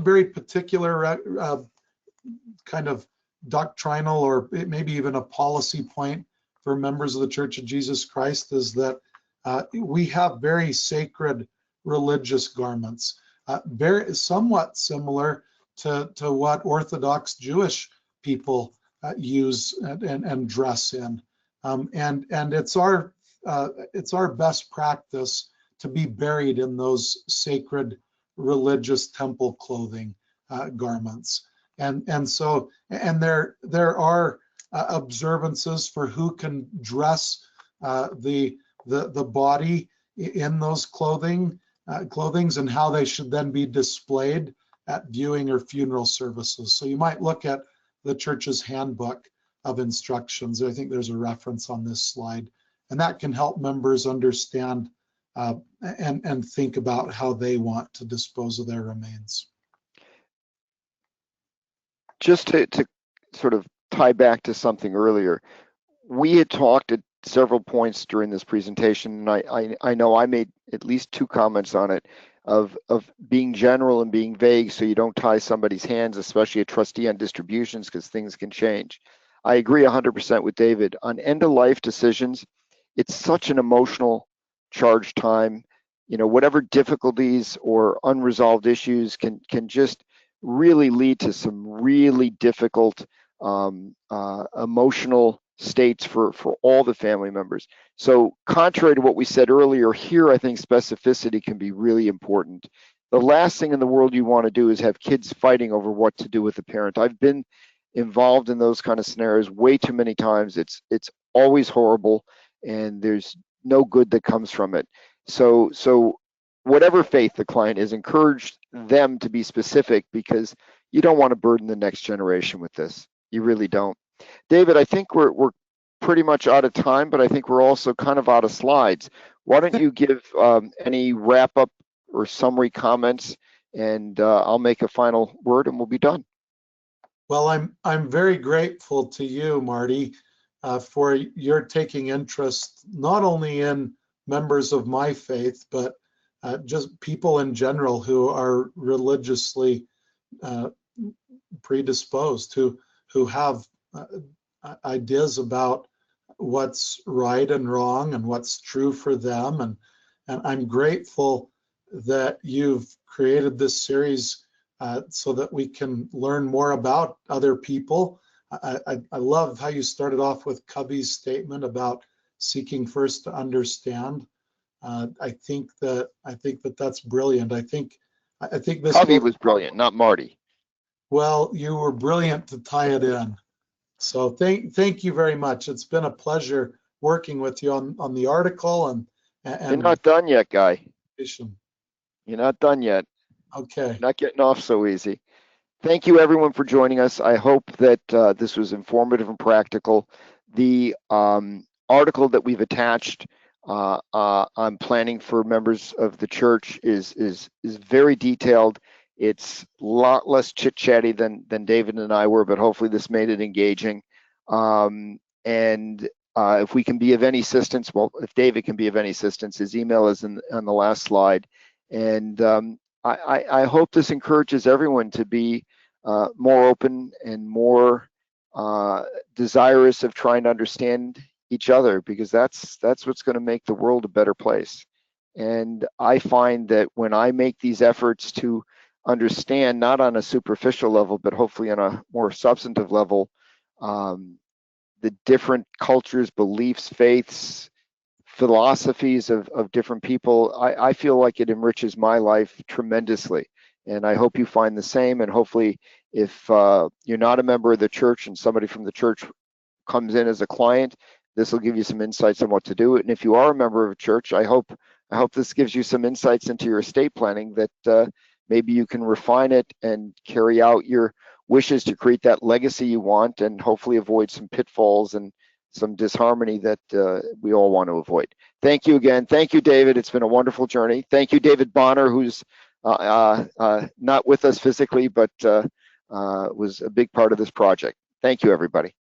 very particular kind of doctrinal or maybe even a policy point for members of the Church of Jesus Christ is that we have very sacred religious garments, very somewhat similar to what Orthodox Jewish people use and dress in, and it's our best practice to be buried in those sacred religious temple clothing garments, and there are observances for who can dress the body in those clothings and how they should then be displayed at viewing or funeral services. So you might look at the church's handbook of instructions. I think there's a reference on this slide, and that can help members understand and think about how they want to dispose of their remains. Just to sort of tie back to something earlier, we had talked at several points during this presentation, and I know I made at least 2 comments on it, of being general and being vague so you don't tie somebody's hands, especially a trustee on distributions, because things can change. I agree 100% with David. On end-of-life decisions, it's such an emotional charged time. Whatever difficulties or unresolved issues can just really lead to some really difficult emotional states for all the family members. So contrary to what we said earlier, here I think specificity can be really important. The last thing in the world you want to do is have kids fighting over what to do with the parent. I've been involved in those kind of scenarios way too many times. It's always horrible, and there's no good that comes from it. So whatever faith the client is, encourage them to be specific, because you don't want to burden the next generation with this. You really don't. David, I think we're pretty much out of time, but I think we're also kind of out of slides. Why don't you give any wrap up or summary comments, and I'll make a final word and we'll be done. Well, I'm very grateful to you, Marty, for your taking interest not only in members of my faith, but just people in general who are religiously predisposed, who have ideas about what's right and wrong and what's true for them. And I'm grateful that you've created this series so that we can learn more about other people. I love how you started off with Covey's statement about seeking first to understand. I think that that's brilliant. I think this Covey goes, was brilliant, not Marty. well, you were brilliant to tie it in. So thank you very much. It's been a pleasure working with you on the article and You're not done yet, Guy. mission. You're not done yet. Okay. You're not getting off so easy. Thank you, everyone, for joining us. I hope that this was informative and practical. The article that we've attached on planning for members of the church is very detailed. It's a lot less chit-chatty than David and I were, but hopefully this made it engaging. And if we can be of any assistance, well, if David can be of any assistance, his email is on the last slide. And I hope this encourages everyone to be more open and more desirous of trying to understand each other, because that's what's going to make the world a better place. And I find that when I make these efforts to understand, not on a superficial level, but hopefully on a more substantive level, the different cultures, beliefs, faiths, philosophies of different people, I feel like it enriches my life tremendously. And I hope you find the same. And hopefully, if you're not a member of the church and somebody from the church comes in as a client, this will give you some insights on what to do. And if you are a member of a church, I hope this gives you some insights into your estate planning that maybe you can refine it and carry out your wishes to create that legacy you want, and hopefully avoid some pitfalls and some disharmony that we all want to avoid. Thank you again. Thank you, David. It's been a wonderful journey. Thank you, David Bonner, who's not with us physically, but was a big part of this project. Thank you, everybody.